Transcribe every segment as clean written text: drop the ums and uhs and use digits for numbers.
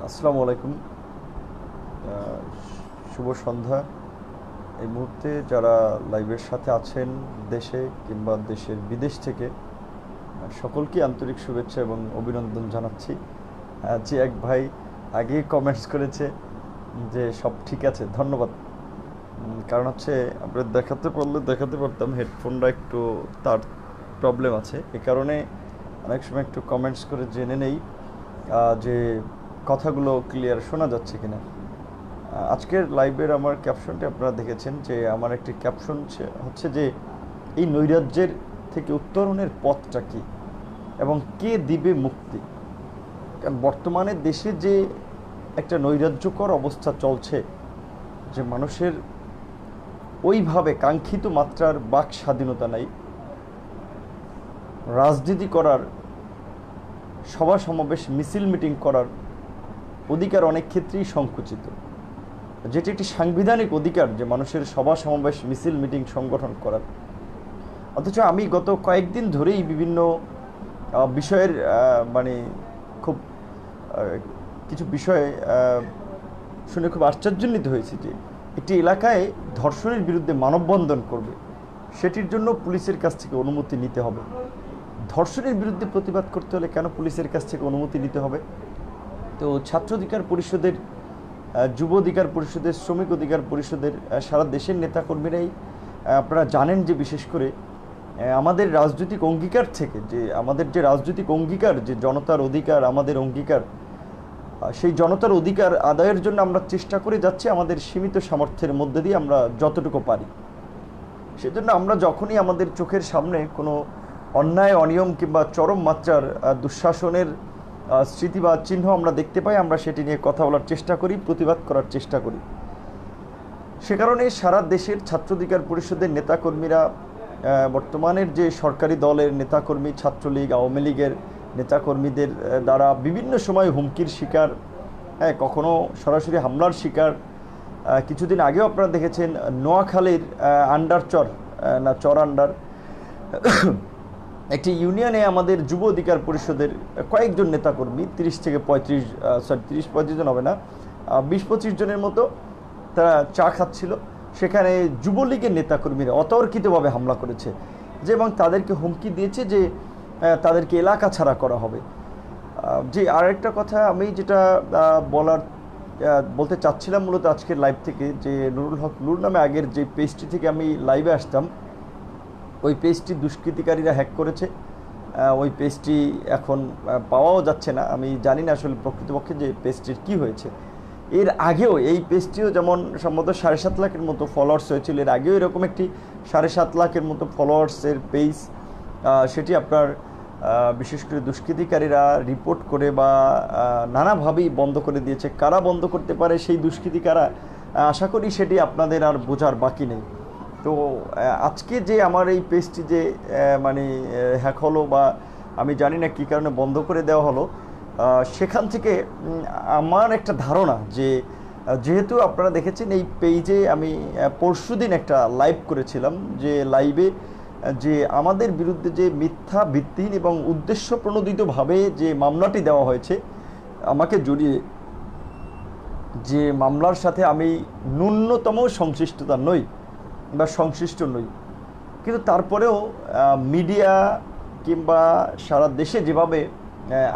আসসালামু আলাইকুম। শুভ সন্ধ্যা। এই মুহূর্তে যারা লাইভের সাথে আছেন দেশে কিংবা দেশের বিদেশ থেকে সকলকে আন্তরিক শুভেচ্ছা এবং অভিনন্দন জানাচ্ছি। যে এক ভাই আগেই কমেন্টস করেছে যে সব ঠিক আছে, ধন্যবাদ। কারণ হচ্ছে আপনার দেখাতে পারলে দেখাতে পারতাম, হেডফোনটা একটু তার প্রবলেম আছে, এ কারণে অনেক সময় একটু কমেন্টস করে জেনে নেই যে কথাগুলো ক্লিয়ার শোনা যাচ্ছে কিনা। আজকের লাইভের আমার ক্যাপশনটি আপনারা দেখেছেন যে আমার একটি ক্যাপশন হচ্ছে যে এই নৈরাজ্যের থেকে উত্তরণের পথটা কী এবং কে দিবে মুক্তি। কারণ বর্তমানে দেশে যে একটা নৈরাজ্যকর অবস্থা চলছে, যে মানুষের ওইভাবে কাঙ্ক্ষিত মাত্রার বাক স্বাধীনতা নাই, রাজনীতি করার, সভা সমাবেশ মিছিল মিটিং করার অধিকার অনেক ক্ষেত্রেই সংকুচিত, যেটি একটি সাংবিধানিক অধিকার যে মানুষের সভা সমাবেশ মিছিল মিটিং সংগঠন করার। অথচ আমি গত কয়েকদিন ধরেই বিভিন্ন বিষয়ের মানে খুব কিছু বিষয়ে শুনে খুব আশ্চর্যান্বিত হয়েছি যে একটি এলাকায় ধর্ষণের বিরুদ্ধে মানববন্ধন করবে, সেটির জন্য পুলিশের কাছ থেকে অনুমতি নিতে হবে। ধর্ষণের বিরুদ্ধে প্রতিবাদ করতে হলে কেন পুলিশের কাছ থেকে অনুমতি নিতে হবে? তো ছাত্র অধিকার পরিষদের, যুব অধিকার পরিষদের, শ্রমিক অধিকার পরিষদের সারা দেশের নেতাকর্মীরাই আপনারা জানেন যে বিশেষ করে আমাদের রাজনৈতিক অঙ্গীকার থেকে, যে আমাদের যে রাজনৈতিক অঙ্গীকার, যে জনতার অধিকার আমাদের অঙ্গীকার, সেই জনতার অধিকার আদায়ের জন্য আমরা চেষ্টা করে যাচ্ছি আমাদের সীমিত সামর্থ্যের মধ্যে দিয়ে আমরা যতটুকু পারি। সেজন্য আমরা যখনই আমাদের চোখের সামনে কোনো অন্যায়, অনিয়ম কিংবা চরম মাত্রার দুঃশাসনের স্মৃতি বা চিহ্ন আমরা দেখতে পাই, আমরা সেটি নিয়ে কথা বলার চেষ্টা করি, প্রতিবাদ করার চেষ্টা করি। সে কারণে সারা দেশের ছাত্র অধিকার পরিষদের নেতাকর্মীরা, বর্তমানের যে সরকারি দলের নেতাকর্মী, ছাত্রলীগ, আওয়ামী লীগের নেতাকর্মীদের দ্বারা বিভিন্ন সময় হুমকির শিকার, কখনো সরাসরি হামলার শিকার। কিছুদিন আগেও আপনারা দেখেছেন নোয়াখালীর চর আন্ডার একটি ইউনিয়নে আমাদের যুব অধিকার পরিষদের কয়েকজন নেতাকর্মী, 30-35 জন হবে না, 20-25 জনের মতো তারা চা খাচ্ছিল। সেখানে যুবলীগের নেতাকর্মীরা অতর্কিতভাবে হামলা করেছে যে, এবং তাদেরকে হুমকি দিয়েছে যে তাদেরকে এলাকা ছাড়া করা হবে। যে আরেকটা কথা আমি যেটা বলতে চাচ্ছিলাম মূলত আজকের লাইভ থেকে, যে নুরুল হক নূর নামে আগের যে পেজটি থেকে আমি লাইভে আসতাম, ওই পেজটি দুষ্কৃতিকারীরা হ্যাক করেছে। ওই পেজটি এখন পাওয়াও যাচ্ছে না। আমি জানি না আসলে প্রকৃতপক্ষে যে পেজটির কী হয়েছে। এর আগেও এই পেজটিও যেমন সম্ভবত 7.5 লাখের মতো ফলোয়ার্স হয়েছিল, এর আগেও এরকম একটি 7.5 লাখের মতো ফলোয়ার্সের পেজ, সেটি আপনার বিশেষ করে দুষ্কৃতিকারীরা রিপোর্ট করে বা নানাভাবেই বন্ধ করে দিয়েছে। কারা বন্ধ করতে পারে সেই দুষ্কৃতিকারা, আশা করি সেটি আপনাদের আর বোঝার বাকি নেই। তো আজকে যে আমার এই পেজটি যে মানে হ্যাক হলো, বা আমি জানি না কী কারণে বন্ধ করে দেওয়া হলো, সেখান থেকে আমার একটা ধারণা যে, যেহেতু আপনারা দেখেছেন এই পেজে আমি পরশুদিন একটা লাইভ করেছিলাম, যে লাইভে যে আমাদের বিরুদ্ধে যে মিথ্যা, ভিত্তিহীন এবং উদ্দেশ্য প্রণোদিতভাবে যে মামলাটি দেওয়া হয়েছে আমাকে জড়িয়ে, যে মামলার সাথে আমি ন্যূনতম সংশ্লিষ্টতা নই বা সংশ্লিষ্ট নই, কিন্তু তারপরেও মিডিয়া কিংবা সারা দেশে যেভাবে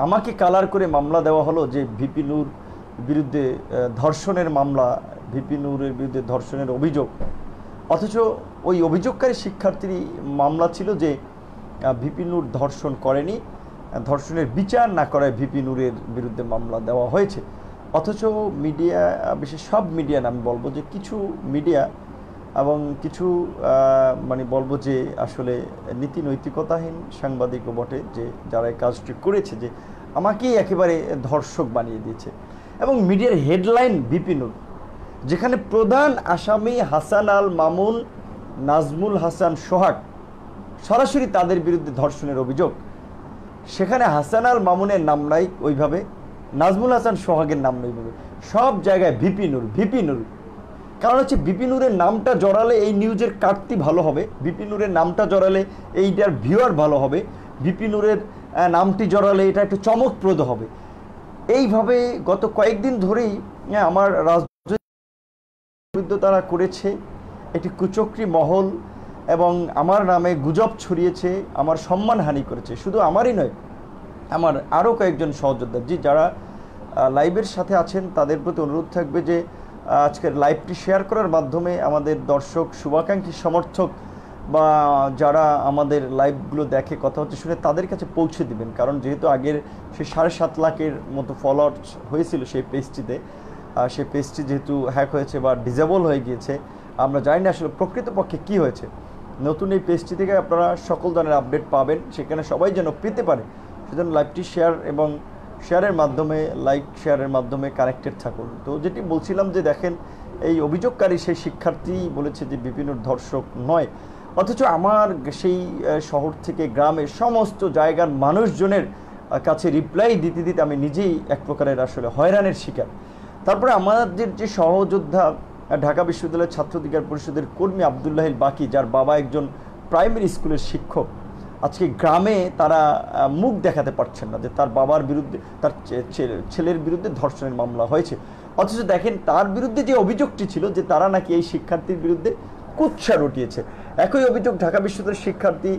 আমাকে কালার করে মামলা দেওয়া হলো, যে ভিপি নূর বিরুদ্ধে ধর্ষণের মামলা, ভিপি নূরের বিরুদ্ধে ধর্ষণের অভিযোগ, অথচ ওই অভিযোগকারী শিক্ষার্থীর মামলা ছিল যে ভিপি নূর ধর্ষণ করেনি, ধর্ষণের বিচার না করায় ভিপি নূরের বিরুদ্ধে মামলা দেওয়া হয়েছে। অথচ মিডিয়া, বিশেষ সব মিডিয়া না, আমি বলবো যে কিছু মিডিয়া এবং কিছু মানে বলবো যে আসলে নীতি নৈতিকতাহীন সাংবাদিকও বটে, যে যারা এই কাজটি করেছে, যে আমাকেই একেবারে ধর্ষক বানিয়ে দিয়েছে। এবং মিডিয়ার হেডলাইন ভিপি নূর, যেখানে প্রধান আসামি হাসান আল মামুন, নাজমুল হাসান সোহাগ, সরাসরি তাদের বিরুদ্ধে ধর্ষণের অভিযোগ, সেখানে হাসান আল মামুনের নাম নাই ওইভাবে, নাজমুল হাসান সোহাগের নাম নেই ওইভাবে, সব জায়গায় ভিপি নূর, ভিপি নূর। কারণ হচ্ছে ভিপি নূরের নামটা জড়ালে এই নিউজের কাটতি ভালো হবে, ভিপি নূরের নামটা জড়ালে এইটার ভিউয়ার ভালো হবে, ভিপি নূরের নামটি জড়ালে এটা একটু চমকপ্রদ হবে। এইভাবে গত কয়েকদিন ধরেই আমার রাজনৈতিক তারা করেছে, একটি কুচক্রী মহল এবং আমার নামে গুজব ছড়িয়েছে, আমার সম্মানহানি করেছে। শুধু আমারই নয়, আমার আরও কয়েকজন সহযোদ্ধা যারা লাইভের সাথে আছেন তাদের প্রতি অনুরোধ থাকবে যে আজকের লাইভটি শেয়ার করার মাধ্যমে আমাদের দর্শক, শুভাকাঙ্ক্ষী, সমর্থক বা যারা আমাদের লাইভগুলো দেখে, কথা হচ্ছে শুনে তাদের কাছে পৌঁছে দিবেন। কারণ যেহেতু আগের সে 7.5 লাখের মতো ফলোয়ার্স হয়েছিল সেই পেজটিতে, সেই পেজটি যেহেতু হ্যাক হয়েছে বা ডিসেবল হয়ে গিয়েছে, আমরা জানি না আসলে প্রকৃতপক্ষে কী হয়েছে। নতুন এই পেজটি থেকে আপনারা সকল ধরনের আপডেট পাবেন, সেখানে সবাই যেন পেতে পারে। সেজন্য লাইভটি শেয়ার এবং শেয়ারের মাধ্যমে, লাইক শেয়ারের মাধ্যমে কানেক্টেড থাকুন। তো যেটি বলছিলাম যে দেখেন, এই অভিযোগকারী সেই শিক্ষার্থী বলেছে যে বিপিনুর ধর্ষক নয়, অথচ আমার সেই শহর থেকে গ্রামের সমস্ত জায়গার মানুষজনের কাছে রিপ্লাই দিতে দিতে আমি নিজেই এক প্রকারের আসলে হয়রানের শিকার। তারপরে আমাদের যে সহযোদ্ধা ঢাকা বিশ্ববিদ্যালয়ের ছাত্র অধিকার পরিষদের কর্মী আবদুল্লাহিল বাকি, যার বাবা একজন প্রাইমারি স্কুলের শিক্ষক, আজকে গ্রামে তারা মুখ দেখাতে পারছেন না যে তার বাবার বিরুদ্ধে, তার ছেলের বিরুদ্ধে ধর্ষণের মামলা হয়েছে। অথচ দেখেন তার বিরুদ্ধে যে অভিযোগটি ছিল যে তারা নাকি এই শিক্ষার্থীর বিরুদ্ধে কুৎসা রটিয়েছে, একই অভিযোগ ঢাকা বিশ্ববিদ্যালয়ের শিক্ষার্থী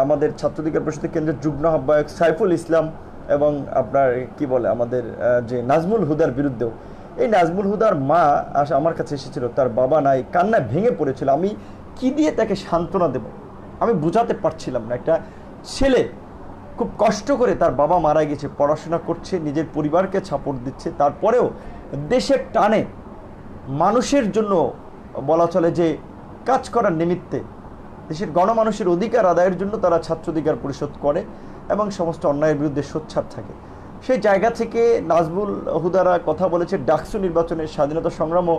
আমাদের ছাত্র অধিকার পরিষদের কেন্দ্রের যুগ্ম আহ্বায়ক সাইফুল ইসলাম এবং আপনার কি বলে আমাদের যে নাজমুল হুদার বিরুদ্ধেও। এই নাজমুল হুদার মা আমার কাছে এসেছিল, তার বাবা নাই, কান্নায় ভেঙে পড়েছিল। আমি কি দিয়ে তাকে সান্ত্বনা দেব আমি বুঝাতে পারছিলাম না। একটা ছেলে খুব কষ্ট করে, তার বাবা মারা গেছে, পড়াশোনা করছে, নিজের পরিবারকে সাপোর্ট দিচ্ছে, তারপরেও দেশের টানে মানুষের জন্য বলা চলে যে কাজ করার নিমিত্তে, দেশের গণমানুষের অধিকার আদায়ের জন্য তারা ছাত্র অধিকার পরিষদ করে এবং সমস্ত অন্যায়ের বিরুদ্ধে সোচ্চার থাকে। সেই জায়গা থেকে নাজমুল হুদারা কথা বলেছে ডাকসু নির্বাচনের স্বাধীনতা সংগ্রামও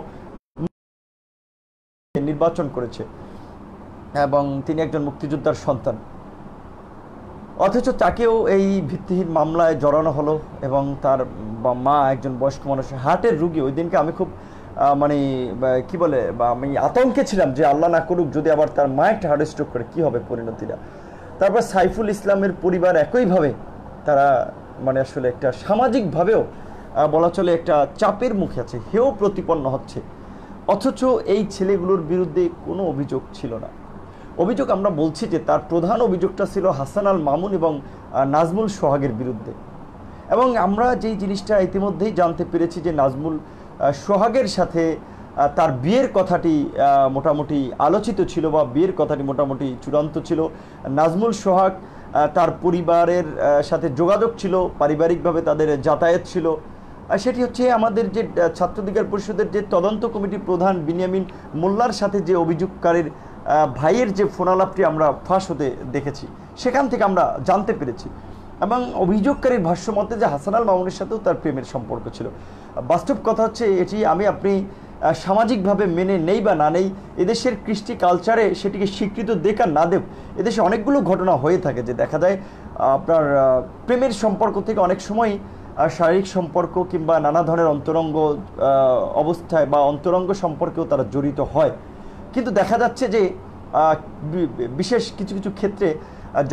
নির্বাচন করেছে এবং তিনি একজন মুক্তিযোদ্ধার সন্তান, অথচ তাকেও এই ভিত্তিহীন মামলায় জড়ানো হলো। এবং তার মা একজন বয়স্ক মানুষ, হার্টের রুগী। ওই দিনকে আমি খুব মানে কি বলে বা আমি আতঙ্কে ছিলাম যে আল্লাহ না করুক যদি আবার তার মা একটা হার্ট স্ট্রোক করে কী হবে পরিণতিটা। তারপর সাইফুল ইসলামের পরিবার একইভাবে তারা মানে আসলে একটা সামাজিকভাবেও বলা চলে একটা চাপের মুখে আছে, হেও প্রতিপন্ন হচ্ছে। অথচ এই ছেলেগুলোর বিরুদ্ধে কোনো অভিযোগ ছিল না। অভিযোগ আমরা বলছি যে তার প্রধান অভিযোগটা ছিল হাসান আল মামুন এবং নাজমুল সোহাগের বিরুদ্ধে। এবং আমরা যেই জিনিসটা ইতিমধ্যেই জানতে পেরেছি যে নাজমুল সোহাগের সাথে তার বিয়ের কথাটি মোটামুটি আলোচিত ছিল বা বিয়ের কথাটি মোটামুটি চূড়ান্ত ছিল। নাজমুল সোহাগ তার পরিবারের সাথে যোগাযোগ ছিল, পারিবারিকভাবে তাদের যাতায়াত ছিল। সেটি হচ্ছে আমাদের যে ছাত্র অধিকার পরিষদের যে তদন্ত কমিটির প্রধান বিনিয়ামিন মোল্লার সাথে যে অভিযোগকারীর ভাইয়ের যে ফোনালাপটি আমরা ফাঁস হতে দেখেছি, সেখান থেকে আমরা জানতে পেরেছি। এবং অভিযোগকারীর ভাষ্য মতে যে হাসান আল মামুনের সাথেও তার প্রেমের সম্পর্ক ছিল। বাস্তব কথা হচ্ছে এটি আমি আপনি সামাজিকভাবে মেনে নেই বা না নেই, এদেশের কৃষ্টি কালচারে সেটিকে স্বীকৃত দেখ আর না দেব, এদেশে অনেকগুলো ঘটনা হয়ে থাকে যে দেখা যায় আপনার প্রেমের সম্পর্ক থেকে অনেক সময় শারীরিক সম্পর্ক কিংবা নানা ধরনের অন্তরঙ্গ অবস্থায় বা অন্তরঙ্গ সম্পর্কেও তারা জড়িত হয়। কিন্তু দেখা যাচ্ছে যে বিশেষ কিছু কিছু ক্ষেত্রে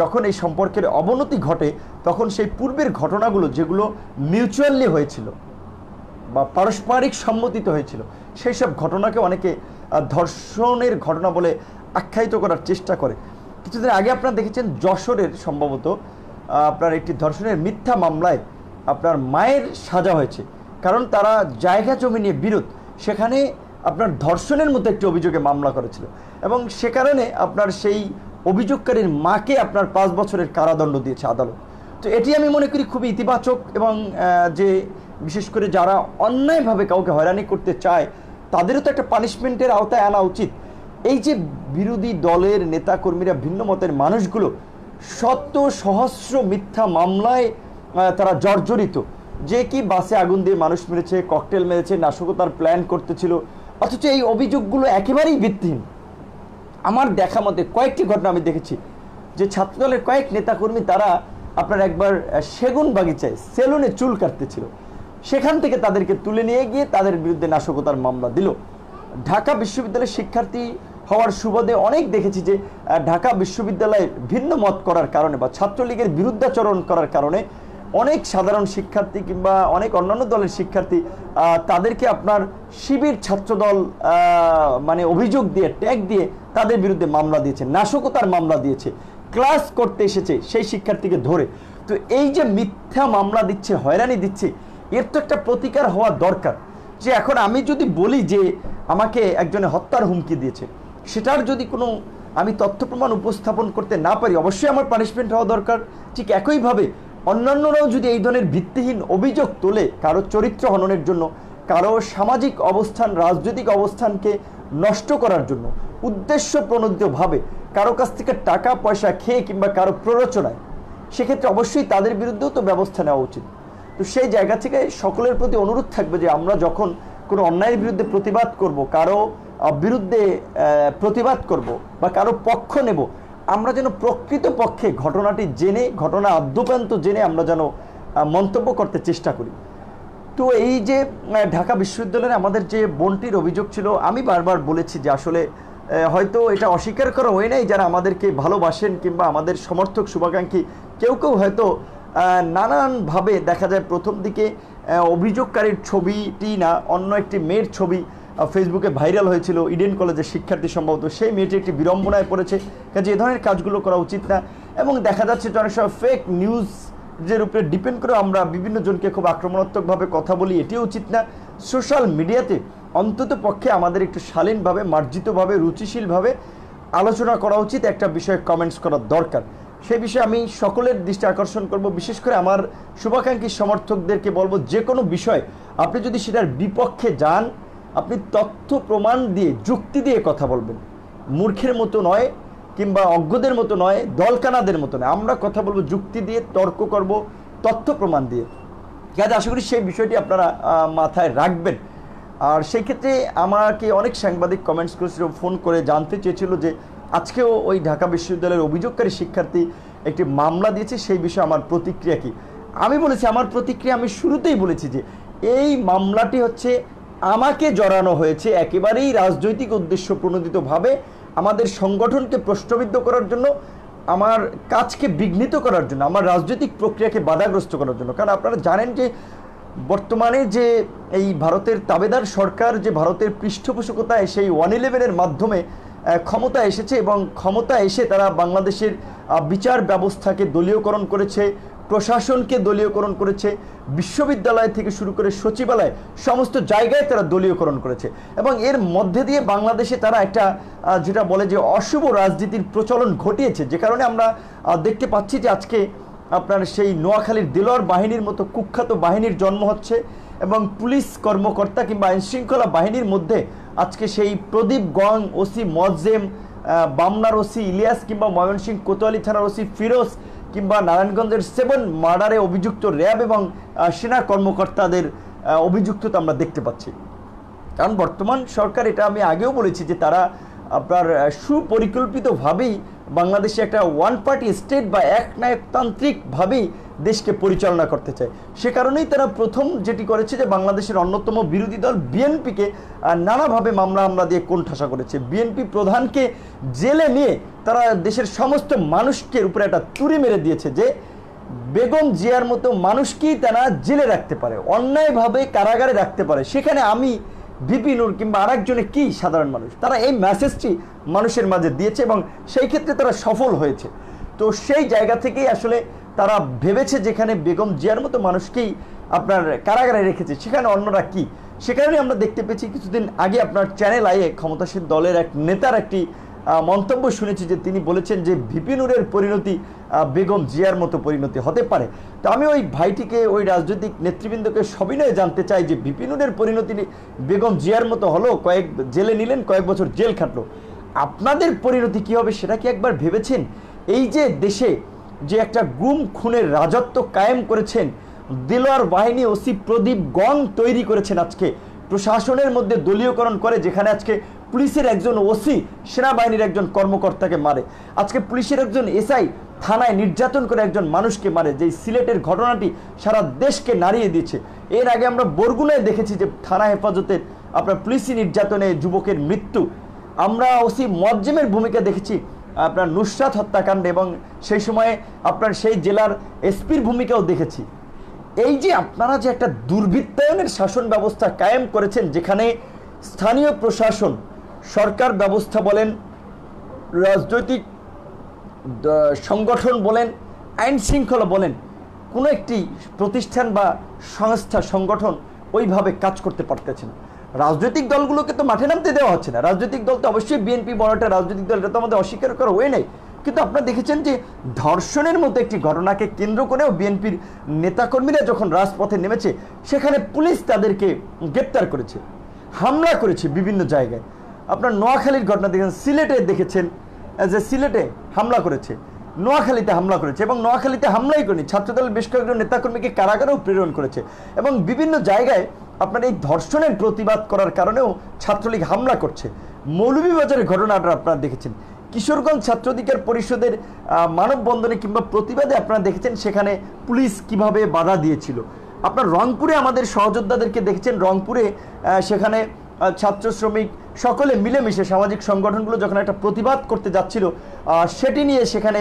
যখন এই সম্পর্কের অবনতি ঘটে তখন সেই পূর্বের ঘটনাগুলো যেগুলো মিউচুয়ালি হয়েছিল বা পারস্পরিক সম্মতিতে হয়েছিল, সেই সব ঘটনাকে অনেকে ধর্ষণের ঘটনা বলে আখ্যায়িত করার চেষ্টা করে। কিছুদিন আগে আপনারা দেখেছেন যশোরের সম্ভবত আপনার একটি ধর্ষণের মিথ্যা মামলায় আপনার মায়ের সাজা হয়েছে, কারণ তারা জায়গা জমি নিয়ে বিরোধ, সেখানে আপনার ধর্ষণের মতো একটি অভিযোগে মামলা করেছিল এবং সে কারণে আপনার সেই অভিযোগকারীর মাকে আপনার 5 বছরের কারাদণ্ড দিয়েছে আদালত। তো এটি আমি মনে করি খুবই ইতিবাচক এবং যে বিশেষ করে যারা অন্যায়ভাবে কাউকে হয়রানি করতে চায় তাদেরও তো একটা পানিশমেন্টের আওতায় আনা উচিত। এই যে বিরোধী দলের নেতাকর্মীরা, ভিন্ন মতের মানুষগুলো শত সহস্র মিথ্যা মামলায় তারা জর্জরিত, যে কি বাসে আগুন দিয়ে মানুষ মেরেছে, ককটেল মেরেছে, নাশকতার প্ল্যান করতেছিল, অথচ এই অভিযোগগুলো একেবারেই ভিত্তিহীন। আমার দেখা মতে কয়েকটি ঘটনা আমি দেখেছি যে ছাত্রদলের কয়েক নেতাকর্মী তারা আপনার একবার সেগুন বাগিচায় সেলুনে চুল কাটতেছিল, সেখান থেকে তাদেরকে তুলে নিয়ে গিয়ে তাদের বিরুদ্ধে নাশকতার মামলা দিল। ঢাকা বিশ্ববিদ্যালয়ের শিক্ষার্থী হওয়ার সুবাদে অনেক দেখেছি যে ঢাকা বিশ্ববিদ্যালয়ে ভিন্ন মত করার কারণে বা ছাত্রলীগের বিরুদ্ধাচরণ করার কারণে অনেক সাধারণ শিক্ষার্থী কিংবা অনেক অন্যান্য দলের শিক্ষার্থী তাদেরকে আপনার শিবির ছাত্রদল মানে অভিযোগ দিয়ে ট্যাগ দিয়ে তাদের বিরুদ্ধে মামলা দিয়েছে, নাশকতার মামলা দিয়েছে, ক্লাস করতে এসেছে সেই শিক্ষার্থীকে ধরে। তো এই যে মিথ্যা মামলা দিচ্ছে, হয়রানি দিচ্ছে, এর তো একটা প্রতিকার হওয়া দরকার। যে এখন আমি যদি বলি যে আমাকে একজনে হত্যার হুমকি দিয়েছে, সেটার যদি কোনো আমি তথ্য প্রমাণ উপস্থাপন করতে না পারি, অবশ্যই আমার পানিশমেন্ট হওয়া দরকার। ঠিক একইভাবে অন্যান্যরাও যদি এই ধরনের ভিত্তিহীন অভিযোগ তোলে কারো চরিত্র হননের জন্য, কারো সামাজিক অবস্থান, রাজনৈতিক অবস্থানকে নষ্ট করার জন্য উদ্দেশ্য প্রণোদিতভাবে কারো কাছ থেকে টাকা পয়সা খেয়ে কিংবা কারো প্ররোচনায়, সেক্ষেত্রে অবশ্যই তাদের বিরুদ্ধেও তো ব্যবস্থা নেওয়া উচিত। তো সেই জায়গা থেকে সকলের প্রতি অনুরোধ থাকবে যে আমরা যখন কোনো অন্যায়ের বিরুদ্ধে প্রতিবাদ করব, কারো বিরুদ্ধে প্রতিবাদ করব বা কারো পক্ষ নেব, আমরা যেন প্রকৃত পক্ষে ঘটনাটি জেনে, ঘটনা আদ্যোপান্ত জেনে আমরা যেন মন্তব্য করতে চেষ্টা করি। তো এই যে ঢাকা বিশ্ববিদ্যালয়ে আমাদের যে বোনটির অভিযোগ ছিল, আমি বারবার বলেছি যে আসলে হয়তো এটা অস্বীকার করা হয় নাই, যারা আমাদেরকে ভালোবাসেন কিংবা আমাদের সমর্থক শুভাকাঙ্ক্ষী কেউ কেউ হয়তো নানানভাবে দেখা যায় প্রথম দিকে অভিযোগকারীর ছবিটি না অন্য একটি মেয়ের ছবি ফেসবুকে ভাইরাল হয়েছিল, ইডেন কলেজের শিক্ষার্থী সম্ভবত, সেই মেয়েটি একটি বিড়ম্বনায় পড়েছে। কাজে এ ধরনের কাজগুলো করা উচিত না। এবং দেখা যাচ্ছে যে অনেক সময় ফেক নিউজের উপরে ডিপেন্ড করে আমরা বিভিন্ন জনকে খুব আক্রমণাত্মকভাবে কথা বলি, এটিও উচিত না। সোশ্যাল মিডিয়াতে অন্তত পক্ষে আমাদের একটু শালীনভাবে, মার্জিতভাবে, রুচিশীলভাবে আলোচনা করা উচিত, একটা বিষয়ে কমেন্টস করার দরকার। সেই বিষয়ে আমি সকলের দৃষ্টি আকর্ষণ করব, বিশেষ করে আমার শুভাকাঙ্ক্ষী সমর্থকদেরকে বলবো, যে কোনো বিষয় আপনি যদি সেটার বিপক্ষে যান, আপনি তথ্য প্রমাণ দিয়ে, যুক্তি দিয়ে কথা বলবেন, মূর্খের মতো নয় কিংবা অজ্ঞদের মতো নয়, দলকানাদের মতো নয়। আমরা কথা বলবো যুক্তি দিয়ে, তর্ক করব তথ্য প্রমাণ দিয়ে। কাজে আশা করি সেই বিষয়টি আপনারা মাথায় রাখবেন। আর সেই ক্ষেত্রে আমাকে অনেক সাংবাদিক কমেন্টস করেছিল, ফোন করে জানতে চেয়েছিল যে আজকেও ওই ঢাকা বিশ্ববিদ্যালয়ের অভিযোগকারী শিক্ষার্থী একটি মামলা দিয়েছে, সেই বিষয়ে আমার প্রতিক্রিয়া কী। আমি বলেছি, আমার প্রতিক্রিয়া আমি শুরুতেই বলেছি যে এই মামলাটি হচ্ছে আমাকে জড়ানো হয়েছে একেবারেই রাজনৈতিক উদ্দেশ্য প্রণোদিতভাবে, আমাদের সংগঠনকে প্রশ্নবিদ্ধ করার জন্য, আমার কাজকে বিঘ্নিত করার জন্য, আমার রাজনৈতিক প্রক্রিয়াকে বাধাগ্রস্ত করার জন্য। কারণ আপনারা জানেন যে বর্তমানে যে এই ভারতের তাবেদার সরকার যে ভারতের পৃষ্ঠপোষকতায় সেই 111-এর মাধ্যমে ক্ষমতা এসেছে, এবং ক্ষমতা এসে তারা বাংলাদেশের বিচার ব্যবস্থাকে দলীয়করণ করেছে, প্রশাসনকে দলীয়করণ করেছে, বিশ্ববিদ্যালয় থেকে শুরু করে সচিবালয় সমস্ত জায়গায় তারা দলীয়করণ করেছে। এবং এর মধ্যে দিয়ে বাংলাদেশে তারা একটা যেটা বলে যে অশুভ রাজনীতির প্রচলন ঘটিয়েছে, যে কারণে আমরা দেখতে পাচ্ছি যে আজকে আপনার সেই নোয়াখালীর দেলোয়ার বাহিনীর মতো কুখ্যাত বাহিনীর জন্ম হচ্ছে, এবং পুলিশ কর্মকর্তা কিংবা আইনশৃঙ্খলা বাহিনীর মধ্যে আজকে সেই প্রদীপ গং, ওসি মজেম, বামনার ওসি ইলিয়াস, কিংবা ময়মনসিংহ কোতোয়ালি থানার ওসি ফিরোজ, কিংবা নারায়ণগঞ্জের 7 মার্ডারে অভিযুক্ত র্যাব এবং সেনা কর্মকর্তাদের অভিযুক্ততা আমরা দেখতে পাচ্ছি। কারণ বর্তমান সরকার, এটা আমি আগেও বলেছি যে তারা আপনার সুপরিকল্পিতভাবেই বাংলাদেশে একটা ওয়ান পার্টি স্টেট বা একনায়কতান্ত্রিকভাবেই দেশকে পরিচালনা করতে চায়। সে কারণেই তারা প্রথম যেটি করেছে যে বাংলাদেশের অন্যতম বিরোধী দল বিএনপিকে নানাভাবে মামলা দিয়ে কোণঠাসা করেছে। বিএনপি প্রধানকে জেলে নিয়ে তারা দেশের সমস্ত মানুষকে উপরে একটা তুড়ি মেরে দিয়েছে যে বেগম জিয়ার মতো মানুষকেই তারা জেলে রাখতে পারে, অন্যায়ভাবে কারাগারে রাখতে পারে, সেখানে আমি ভিপি নূর কিংবা আরেকজনে কি সাধারণ মানুষ। তারা এই মেসেজটি মানুষের মাঝে দিয়েছে এবং সেই ক্ষেত্রে তারা সফল হয়েছে। তো সেই জায়গা থেকেই আসলে তারা ভেবেছে যেখানে বেগম জিয়ার মতো মানুষকেই আপনার কারাগারে রেখেছে, সেখানে অন্যরা কি। সেখানে আমরা দেখতে পেয়েছি কিছুদিন আগে আপনার চ্যানেল আইয়ে ক্ষমতাসীন দলের এক নেতার একটি মন্তব্য শুনেছি যে তিনি বলেছেন যে ভিপি নূরের পরিণতি বেগম জিয়ার মতো পরিণতি হতে পারে। তো আমি ওই ভাইটিকে, ওই রাজনৈতিক নেতৃবৃন্দকে সবিনয়ে জানতে চাই যে ভিপি নূরের পরিণতি বেগম জিয়ার মতো হলো, কয়েক জেলে নিলেন, কয়েক বছর জেল খাটলো, আপনাদের পরিণতি কী হবে সেটা কি একবার ভেবেছেন? এই যে দেশে যে একটা গুম খুনের রাজত্ব কায়েম করেছেন, দেলোয়ার বাহিনী ওসি প্রদীপ গং তৈরি করেছেন, আজকে প্রশাসনের মধ্যে দলীয়করণ করে, যেখানে আজকে পুলিশের একজন ওসি সেনাবাহিনীর একজন কর্মকর্তাকে মারে, আজকে পুলিশের একজন এসআই থানায় নির্যাতন করে একজন মানুষকে মারে, যে সিলেটের ঘটনাটি সারা দেশকে নাড়িয়ে দিয়েছে। এর আগে আমরা বরগুনায় দেখেছি যে থানা হেফাজতের আপনার পুলিশি নির্যাতনে যুবকের মৃত্যু। আমরা ওসি মজ্জেমের ভূমিকা দেখেছি আপনার নুসরাত হত্যাকাণ্ডে, এবং সেই সময়ে আপনার সেই জেলার এসপির ভূমিকাও দেখেছি। এই যে আপনারা যে একটা দুর্বৃত্তায়নের শাসন ব্যবস্থা কায়েম করেছেন, যেখানে স্থানীয় প্রশাসন, সরকার ব্যবস্থা বলেন, রাজনৈতিক সংগঠন বলেন, আইন শৃঙ্খলা বলেন, কোনো একটি প্রতিষ্ঠান বা সংস্থা সংগঠন ওইভাবে কাজ করতে পারতেছে না। রাজনৈতিক দলগুলোকে তো মাঠে নামতে দেওয়া হচ্ছে না। রাজনৈতিক দল তো অবশ্যই বিএনপি বড় একটা রাজনৈতিক দল, এটা তো আমাদের অস্বীকার করা হয়ে নাই। কিন্তু আপনারা দেখেছেন যে ধর্ষণের মতো একটি ঘটনাকে কেন্দ্র করেও বিএনপির নেতাকর্মীরা যখন রাজপথে নেমেছে, সেখানে পুলিশ তাদেরকে গ্রেপ্তার করেছে, হামলা করেছে বিভিন্ন জায়গায়। আপনার নোয়াখালীর ঘটনা দেখেছেন, সিলেটে দেখেছেন যে সিলেটে হামলা করেছে, নোয়াখালীতে হামলা করেছে, এবং নোয়াখালীতে হামলাই করেনি, ছাত্রদলের বেশ কয়েকজন নেতাকর্মীকে কারাগারেও প্রেরণ করেছে। এবং বিভিন্ন জায়গায় আপনার এই ধর্ষণের প্রতিবাদ করার কারণেও ছাত্রলীগ হামলা করছে। মৌলভীবাজারের ঘটনাটা আপনারা দেখেছেন, কিশোরগঞ্জ ছাত্র অধিকার পরিষদের মানববন্ধনে কিংবা প্রতিবাদে আপনারা দেখেছেন সেখানে পুলিশ কিভাবে বাধা দিয়েছিল। আপনার রংপুরে আমাদের সহযোদ্ধাদেরকে দেখেছেন, রংপুরে সেখানে ছাত্র শ্রমিক সকলে মিলেমিশে সামাজিক সংগঠনগুলো যখন একটা প্রতিবাদ করতে যাচ্ছিল, সেটি নিয়ে সেখানে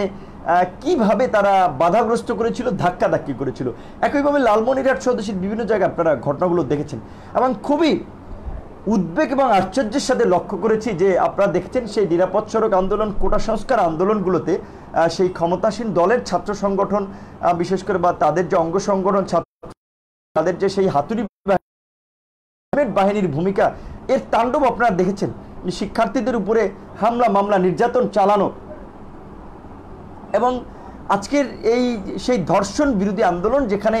কিভাবে তারা বাধাগ্রস্ত করেছিল, ধাক্কাধাক্কি করেছিল। একইভাবে লালমনিরহাট সহ দেশের বিভিন্ন জায়গায় আপনারা ঘটনাগুলো দেখেছেন। এবং খুবই উদ্বেগ এবং আশ্চর্যের সাথে লক্ষ্য করেছি যে আপনারা দেখছেন সেই নিরাপদ সড়ক আন্দোলন, কোটা সংস্কার আন্দোলনগুলোতে সেই ক্ষমতাসীন দলের ছাত্র সংগঠন বিশেষ করে বা তাদের যে অঙ্গ সংগঠন, তাদের যে সেই হাতুড়ি বাহিনীর ভূমিকা, এর তাণ্ডব আপনারা দেখেছেন। শিক্ষার্থীদের উপরে হামলা, মামলা, নির্যাতন চালানো, এবং আজকের এই সেই ধর্ষণ বিরোধী আন্দোলন যেখানে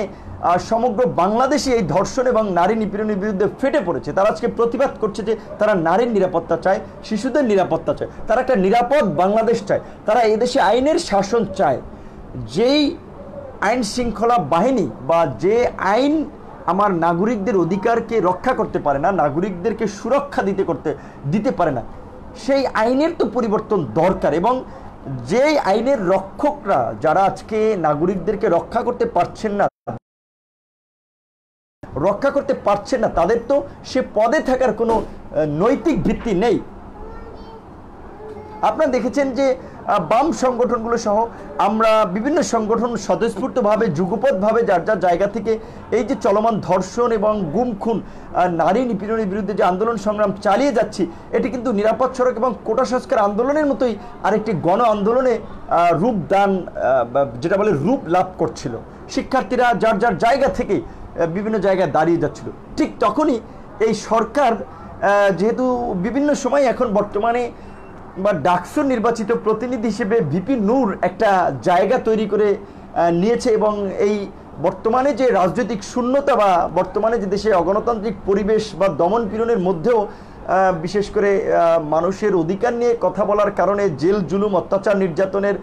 সমগ্র বাংলাদেশে এই ধর্ষণ এবং নারী নিপীড়নের বিরুদ্ধে ফেটে পড়েছে। তারা আজকে প্রতিবাদ করছে যে তারা নারীর নিরাপত্তা চায়, শিশুদের নিরাপত্তা চায়, তারা একটা নিরাপদ বাংলাদেশ চায়, তারা এদেশে আইনের শাসন চায়। যেই আইন শৃঙ্খলা বাহিনী বা যে আইন আমার নাগরিকদের অধিকারকে রক্ষা করতে পারে না, নাগরিকদেরকে সুরক্ষা দিতে পারে না, সেই আইনের তো পরিবর্তন দরকার। এবং যেই আইনের রক্ষকরা যারা আজকে নাগরিকদেরকে রক্ষা করতে পারছেন না, তাদের তো সে পদে থাকার কোনো নৈতিক ভিত্তি নেই। আপনারা দেখেছেন যে বাম সংগঠনগুলো সহ আমরা বিভিন্ন সংগঠন স্বতঃস্ফূর্তভাবে যুগপৎভাবে যার যার জায়গা থেকে এই যে চলমান ধর্ষণ এবং গুম খুন, নারী নিপীড়নের বিরুদ্ধে যে আন্দোলন সংগ্রাম চালিয়ে যাচ্ছি, এটি কিন্তু নিরাপদ সড়ক এবং কোটা সংস্কার আন্দোলনের মতোই আরেকটি গণ আন্দোলনে যেটা বলে রূপ লাভ করছিল। শিক্ষার্থীরা যার যার জায়গা থেকে বিভিন্ন জায়গায় দাঁড়িয়ে যাচ্ছিল। ঠিক তখনই এই সরকার যেহেতু বিভিন্ন সময় এখন বর্তমানে বা ডাকসুর নির্বাচিত প্রতিনিধি হিসেবে ভিপি নূর একটা জায়গা তৈরি করে নিয়েছে, এবং এই বর্তমানে যে রাজনৈতিক শূন্যতা বা বর্তমানে যে দেশে অগণতান্ত্রিক পরিবেশ বা দমন পীড়নের মধ্যেও বিশেষ করে মানুষের অধিকার নিয়ে কথা বলার কারণে জেল জুলুম অত্যাচার নির্যাতনের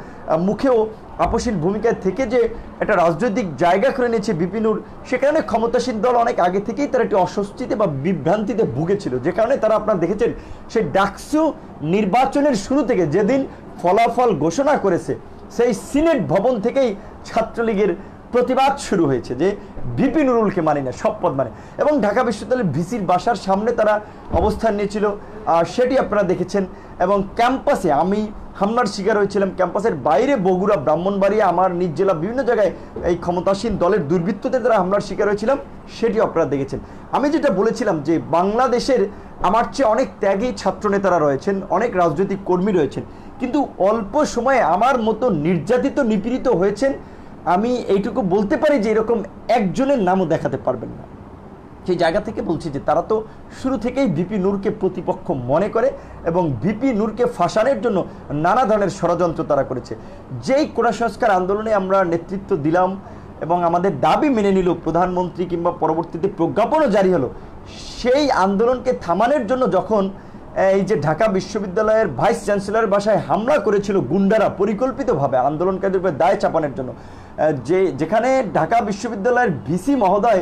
মুখেও আপসীন ভূমিকায় থেকে যে একটা রাজনৈতিক জায়গা করে নিয়েছে ভিপি নূর, সে কারণে ক্ষমতাসীন দল অনেক আগে থেকেই তারা একটি অস্বস্তিতে বা বিভ্রান্তিতে ভুগেছিল। যে কারণে তারা আপনারা দেখেছেন সেই ডাকসু নির্বাচনের শুরু থেকে যেদিন ফলাফল ঘোষণা করেছে, সেই সিনেট ভবন থেকেই ছাত্রলীগের প্রতিবাদ শুরু হয়েছে যে ভিপি নুরুলকে মানি না, সব পদ মানে। এবং ঢাকা বিশ্ববিদ্যালয়ের ভিসির বাসার সামনে তারা অবস্থান নিয়েছিল, সেটি আপনারা দেখেছেন। এবং ক্যাম্পাসে আমি হামলার শিকার হয়েছিলাম, ক্যাম্পাসের বাইরে বগুড়া, ব্রাহ্মণবাড়িয়া, আমার নিজ জেলা বিভিন্ন জায়গায় এই ক্ষমতাসীন দলের দুর্বৃত্তদের দ্বারা হামলার শিকার হয়েছিলাম, সেটিও আপনারা দেখেছেন। আমি যেটা বলেছিলাম যে বাংলাদেশের আমার চেয়ে অনেক ত্যাগী ছাত্রনেতারা রয়েছেন, অনেক রাজনৈতিক কর্মী রয়েছেন, কিন্তু অল্প সময়ে আমার মতো নির্যাতিত নিপীড়িত হয়েছেন আমি এইটুকু বলতে পারি যে এরকম একজনের নামও দেখাতে পারবেন না। সেই জায়গা থেকে বলছি যে তারা তো শুরু থেকেই ভিপি নূরকে প্রতিপক্ষ মনে করে এবং ভিপি নূরকে ফাঁসানোর জন্য নানা ধরনের ষড়যন্ত্র তারা করেছে। যেই কোটা সংস্কার আন্দোলনে আমরা নেতৃত্ব দিলাম এবং আমাদের দাবি মেনে নিল প্রধানমন্ত্রী, কিংবা পরবর্তীতে প্রজ্ঞাপনও জারি হলো, সেই আন্দোলনকে থামানোর জন্য যখন এই যে ঢাকা বিশ্ববিদ্যালয়ের ভাইস চ্যান্সেলরের বাসায় হামলা করেছিল গুন্ডারা পরিকল্পিতভাবে আন্দোলনকারীদের উপরে দায় চাপানোর জন্য, যেখানে ঢাকা বিশ্ববিদ্যালয়ের ভিসি মহোদয়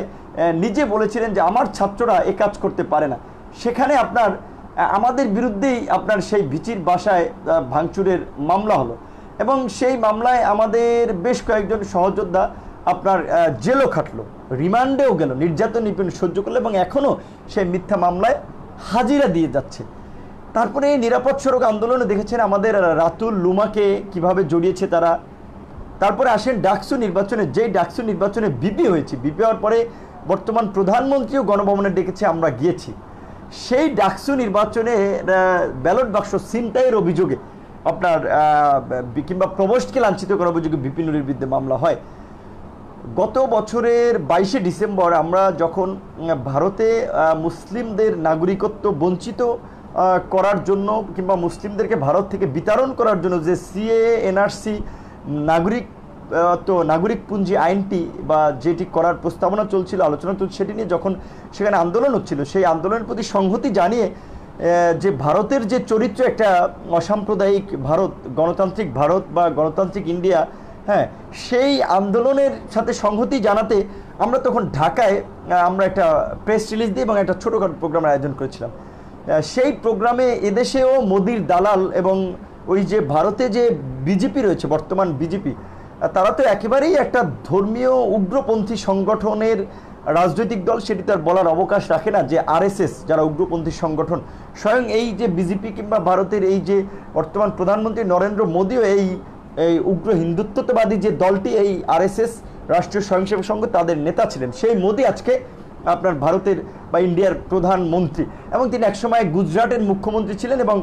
নিজে বলেছিলেন যে আমার ছাত্ররা এ কাজ করতে পারে না, সেখানে আপনার আমাদের বিরুদ্ধেই আপনার সেই ভিসির বাসায় ভাঙচুরের মামলা হলো, এবং সেই মামলায় আমাদের বেশ কয়েকজন সহযোদ্ধা আপনার জেলও খাটলো, রিমান্ডেও গেল, নির্যাতন নিপীড়ন সহ্য করলো, এবং এখনও সেই মিথ্যা মামলায় হাজিরা দিয়ে যাচ্ছে। তারপরে এই নিরাপদ সড়ক আন্দোলনে দেখেছেন আমাদের রাতুল লুমাকে কিভাবে জড়িয়েছে তারা, তারপরে আসেন ডাকসু নির্বাচনে, যেই ডাকসু নির্বাচনে বিপি হয়েছে, বিপি হওয়ার পরে বর্তমান প্রধানমন্ত্রীও গণভবনে ডেকেছে, আমরা গিয়েছি। সেই ডাকসু নির্বাচনে ব্যালট বাক্স ছিনতাইয়ের অভিযোগে আপনার কিংবা প্রবোস্টকে লাঞ্ছিত করার অভিযোগে বিপি নুরের বিরুদ্ধে মামলা হয়। গত বছরের 22শে ডিসেম্বর আমরা যখন ভারতে মুসলিমদের নাগরিকত্ব বঞ্চিত করার জন্য কিংবা মুসলিমদেরকে ভারত থেকে বিতাড়ন করার জন্য যে সিএএ এনআরসি নাগরিকপুঞ্জি আইনটি বা যেটি করার প্রস্তাবনা চলছিল, আলোচনা চলছিল, সেটি নিয়ে যখন সেখানে আন্দোলন হচ্ছিল, সেই আন্দোলনের প্রতি সংহতি জানিয়ে যে ভারতের যে চরিত্র, একটা অসাম্প্রদায়িক ভারত, গণতান্ত্রিক ভারত বা গণতান্ত্রিক ইন্ডিয়া, হ্যাঁ, সেই আন্দোলনের সাথে সংহতি জানাতে আমরা তখন ঢাকায় আমরা একটা প্রেস রিলিজ দিয়ে এবং একটা ছোটোখাটো প্রোগ্রামের আয়োজন করেছিলাম। সেই প্রোগ্রামে এদেশেও মোদির দালাল এবং ওই যে ভারতে যে বিজেপি রয়েছে, বর্তমান বিজেপি, তারা তো একেবারেই একটা ধর্মীয় উগ্রপন্থী সংগঠনের রাজনৈতিক দল, সেটি তার বলার অবকাশ রাখে না যে আরএসএস যারা উগ্রপন্থী সংগঠন, স্বয়ং এই যে বিজেপি কিংবা ভারতের এই যে বর্তমান প্রধানমন্ত্রী নরেন্দ্র মোদিও এই উগ্র হিন্দুত্ববাদী যে দলটি, এই আরএসএস রাষ্ট্রীয় স্বয়ংসেবক সংঘ, তাদের নেতা ছিলেন। সেই মোদি আজকে আপনার ভারতের বা ইন্ডিয়ার প্রধানমন্ত্রী, এবং তিনি একসময় গুজরাটের মুখ্যমন্ত্রী ছিলেন এবং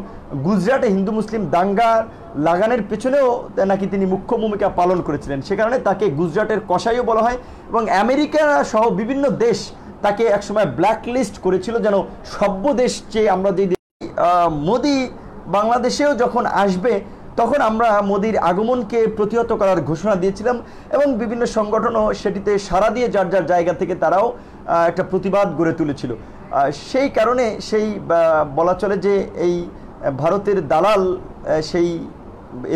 গুজরাটে হিন্দু মুসলিম দাঙ্গা লাগানোর পেছনেও নাকি তিনি মুখ্য ভূমিকা পালন করেছিলেন। সে কারণে তাকে গুজরাটের কসাইও বলা হয় এবং আমেরিকা সহ বিভিন্ন দেশ তাকে একসময় ব্ল্যাক লিস্ট করেছিল, যেন সভ্য দেশ চেয়ে আমরা যে মোদি বাংলাদেশেও যখন আসবে তখন আমরা মোদির আগমনকে প্রতিহত করার ঘোষণা দিয়েছিলাম এবং বিভিন্ন সংগঠনও সেটিতে সাড়া দিয়ে যার যার জায়গা থেকে তারাও একটা প্রতিবাদ গড়ে তুলেছিল। সেই কারণে সেই বলা চলে যে এই ভারতের দালাল, সেই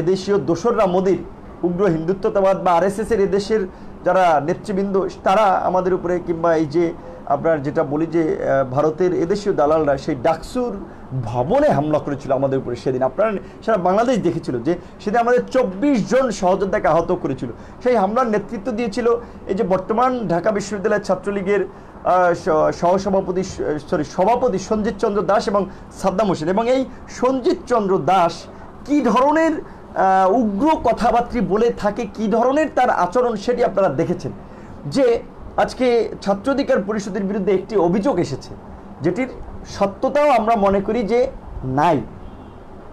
এদেশীয় দোসররা মোদির উগ্র হিন্দুত্ববাদ বা আরএসএসের এদেশের যারা নেতৃবৃন্দ, তারা আমাদের উপরে কিংবা এই যে আপনার যেটা বলি যে ভারতের এদেশীয় দালালরা সেই ডাকসুর ভবনে হামলা করেছিল আমাদের উপরে। সেদিন আপনারা সারা বাংলাদেশ দেখেছিল যে সেদিন আমাদের 24 জন সহযোদ্ধাকে আহত করেছিল। সেই হামলার নেতৃত্ব দিয়েছিল এই যে বর্তমান ঢাকা বিশ্ববিদ্যালয়ের ছাত্রলীগের সভাপতি সঞ্জিত চন্দ্র দাস এবং সাদ্দাম হোসেন। এবং এই সঞ্জিত চন্দ্র দাস কি ধরনের উগ্র কথাবার্তা বলে থাকে, কি ধরনের তার আচরণ, সেটি আপনারা দেখেছেন। যে আজকে ছাত্র অধিকার পরিষদের বিরুদ্ধে একটি অভিযোগ এসেছে, যেটির সত্যতাও আমরা মনে করি যে নাই,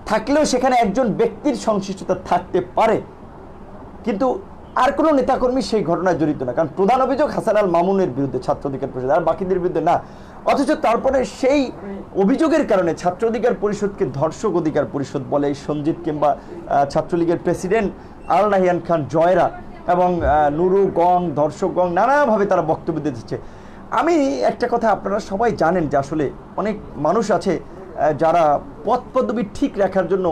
থাকলেও সেখানে একজন ব্যক্তির সংশ্লিষ্টতা থাকতে পারে, কিন্তু আর কোনো নেতাকর্মী সেই ঘটনায় জড়িত না। কারণ প্রধান অভিযোগ হাসান আল মামুনের বিরুদ্ধে ছাত্র অধিকার পরিষদ, আর বাকিদের বিরুদ্ধে না। অথচ তারপরে সেই অভিযোগের কারণে ছাত্র অধিকার পরিষদকে ধর্ষক অধিকার পরিষদ বলে এই সঞ্জিত, কিংবা ছাত্রলীগের প্রেসিডেন্ট আল নাহিয়ান খান জয়রা এবং নুরু গং, ধর্ষক গং, নানাভাবে তারা বক্তব্য দিচ্ছে। আমি একটা কথা আপনারা সবাই জানেন যে আসলে অনেক মানুষ আছে যারা পদ পদবি ঠিক রাখার জন্য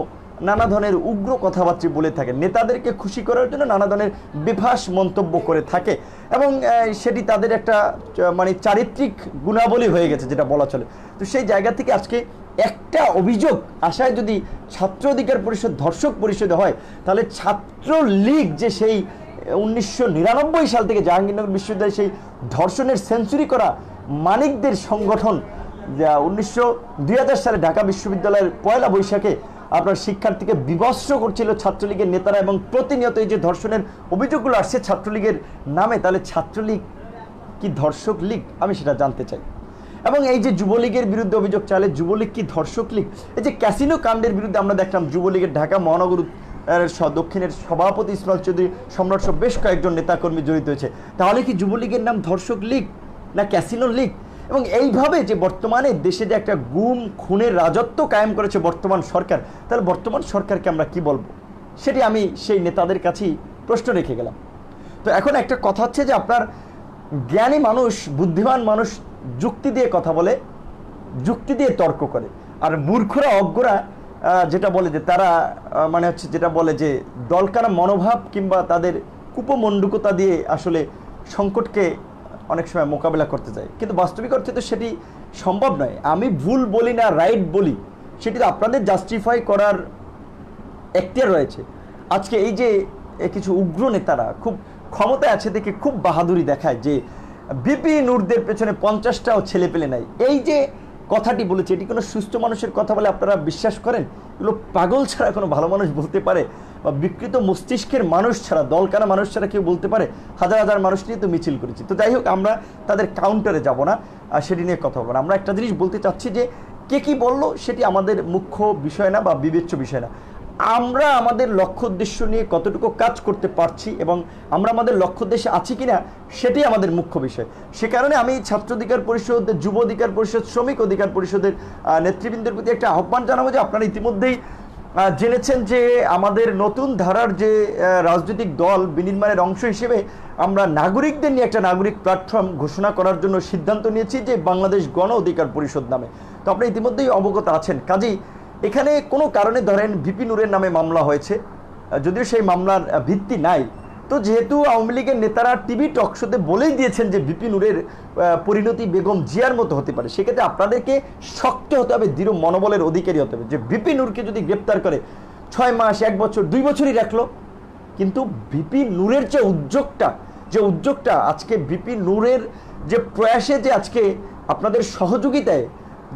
নানা ধরনের উগ্র কথাবার্তা বলে থাকে, নেতাদেরকে খুশি করার জন্য নানা ধরনের বেফাস মন্তব্য করে থাকে এবং সেটি তাদের একটা মানে চারিত্রিক গুণাবলী হয়ে গেছে যেটা বলা চলে। তো সেই জায়গা থেকে আজকে একটা অভিযোগ আশায় যদি ছাত্র অধিকার পরিষদ ধর্ষক পরিষদে হয়, তাহলে ছাত্রলীগ যে সেই 1999 সাল থেকে জাহাঙ্গীরনগর বিশ্ববিদ্যালয়ে সেই ধর্ষণের সেঞ্চুরি করা মানিকদের সংগঠন, যা 2000 সালে ঢাকা বিশ্ববিদ্যালয়ের পয়লা বৈশাখে আপনার শিক্ষার্থীকে বিবস্ত্র করছিল ছাত্রলীগের নেতারা এবং প্রতিনিয়ত এই যে ধর্ষণের অভিযোগগুলো আসছে ছাত্রলীগের নামে, তাহলে ছাত্রলীগ কি ধর্ষক লীগ? আমি সেটা জানতে চাই। এবং এই যে যুবলীগের বিরুদ্ধে অভিযোগ চালে, যুবলীগ কি ধর্ষক লীগ? এই যে ক্যাসিনো কাণ্ডের বিরুদ্ধে আমরা দেখলাম যুবলীগের ঢাকা মহানগর দক্ষিণের সভাপতি ইসমাইল চৌধুরী সম্রাট সহ বেশ কয়েকজন নেতাকর্মী জড়িত হয়েছে। তাহলে কি যুবলীগের নাম ধর্ষক লীগ না ক্যাসিনো লীগ? এবং এইভাবে যে বর্তমানে দেশে যে একটা গুম খুনের রাজত্ব কায়েম করেছে বর্তমান সরকার, তাহলে বর্তমান সরকারকে আমরা কি বলবো? সেটি আমি সেই নেতাদের কাছেই প্রশ্ন রেখে গেলাম। তো এখন একটা কথা হচ্ছে যে আপনার জ্ঞানী মানুষ, বুদ্ধিমান মানুষ যুক্তি দিয়ে কথা বলে, যুক্তি দিয়ে তর্ক করে, আর মূর্খরা অজ্ঞরা যেটা বলে যে তারা মানে হচ্ছে যেটা বলে যে দলকানা মনোভাব কিংবা তাদের কুপমণ্ডুকতা দিয়ে আসলে সংকটকে অনেক সময় মোকাবেলা করতে যায়, কিন্তু বাস্তবিক অর্থে তো সেটি সম্ভব নয়। আমি ভুল বলি না রাইট বলি, সেটি তো আপনাদের জাস্টিফাই করার এখতিয়ার রয়েছে। আজকে এই যে কিছু উগ্র নেতারা খুব ক্ষমতায় আছে দেখে খুব বাহাদুরি দেখায় যে বিপি নূরদের পেছনে 50টাও ছেলে পেলে নাই, এই যে কথাটি বলেছে, এটি কোনো সুস্থ মানুষের কথা বলে আপনারা বিশ্বাস করেন? এগুলো পাগল ছাড়া কোনো ভালো মানুষ বলতে পারে? বা বিকৃত মস্তিষ্কের মানুষ ছাড়া, দলকানা মানুষ ছাড়া কেউ বলতে পারে হাজার হাজার মানুষ নিয়ে তো মিছিল করেছি? তো যাই হোক, আমরা তাদের কাউন্টারে যাব না, সেটি নিয়ে কথা বলবো না। আমরা একটা জিনিস বলতে চাচ্ছি যে কে কি বললো সেটি আমাদের মুখ্য বিষয় না বা বিবেচ্য বিষয় না। আমরা আমাদের লক্ষ্য উদ্দেশ্য নিয়ে কতটুকু কাজ করতে পারছি এবং আমরা আমাদের লক্ষ্য উদ্দেশ্যে আছি কিনা সেটি আমাদের মুখ্য বিষয়। সে কারণে আমি ছাত্র অধিকার পরিষদ, যুব অধিকার পরিষদ, শ্রমিক অধিকার পরিষদের নেতৃবৃন্দের প্রতি একটা আহ্বান জানাবো যে আপনারা ইতিমধ্যেই জেনেছেন যে আমাদের নতুন ধারার যে রাজনৈতিক দল বিনির্মাণের অংশ হিসেবে আমরা নাগরিকদের নিয়ে একটা নাগরিক প্ল্যাটফর্ম ঘোষণা করার জন্য সিদ্ধান্ত নিয়েছি, যে বাংলাদেশ গণ অধিকার পরিষদ নামে। তো আপনি ইতিমধ্যেই অবগত আছেন। কাজেই এখানে কোনো কারণে ধরেন ভিপি নূরের নামে মামলা হয়েছে, যদিও সেই মামলার ভিত্তি নাই, তো যেহেতু আওয়ামী লীগের নেতারা টিভি টক শোতে বলেই দিয়েছেন যে ভিপি নূরের পরিণতি বেগম জিয়ার মতো হতে পারে, সেক্ষেত্রে আপনাদেরকে শক্ত হতে হবে, দৃঢ় মনোবলের অধিকারী হতে হবে। যে ভিপি নূরকে যদি গ্রেপ্তার করে 6 মাস, 1 বছর, 2 বছরই রাখলো, কিন্তু ভিপি নূরের যে উদ্যোগটা আজকে ভিপি নূরের যে প্রয়াসে, যে আজকে আপনাদের সহযোগিতায়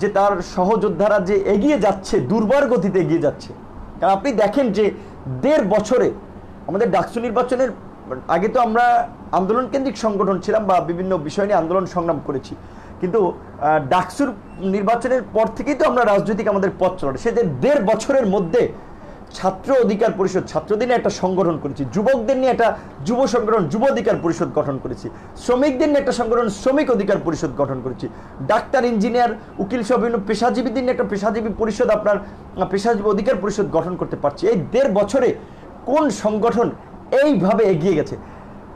যে তার সহযোদ্ধারা যে এগিয়ে যাচ্ছে, দুর্বার গতিতে এগিয়ে যাচ্ছে। কারণ আপনি দেখেন যে 1.5 বছরে আমাদের ডাকসু নির্বাচনের আগে তো আমরা আন্দোলন কেন্দ্রিক সংগঠন ছিলাম বা বিভিন্ন বিষয় নিয়ে আন্দোলন সংগ্রাম করেছি, কিন্তু ডাকসুর নির্বাচনের পর থেকেই তো আমরা রাজনৈতিক আমাদের পথ চলে। সে যে 1.5 বছরের মধ্যে ছাত্র অধিকার পরিষদ, ছাত্রদের নিয়ে একটা সংগঠন করেছি, যুবকদের নিয়ে একটা যুব সংগঠন, যুব অধিকার পরিষদ গঠন করেছি, শ্রমিকদের নিয়ে একটা সংগঠন, শ্রমিক অধিকার পরিষদ গঠন করেছি, ডাক্তার, ইঞ্জিনিয়ার, উকিল সহ বিভিন্ন পেশাজীবীদের নিয়ে একটা পেশাজীবী পরিষদ, আপনার পেশাজীবী অধিকার পরিষদ গঠন করতে পারছি। এই 1.5 বছরে কোন সংগঠন এইভাবে এগিয়ে গেছে?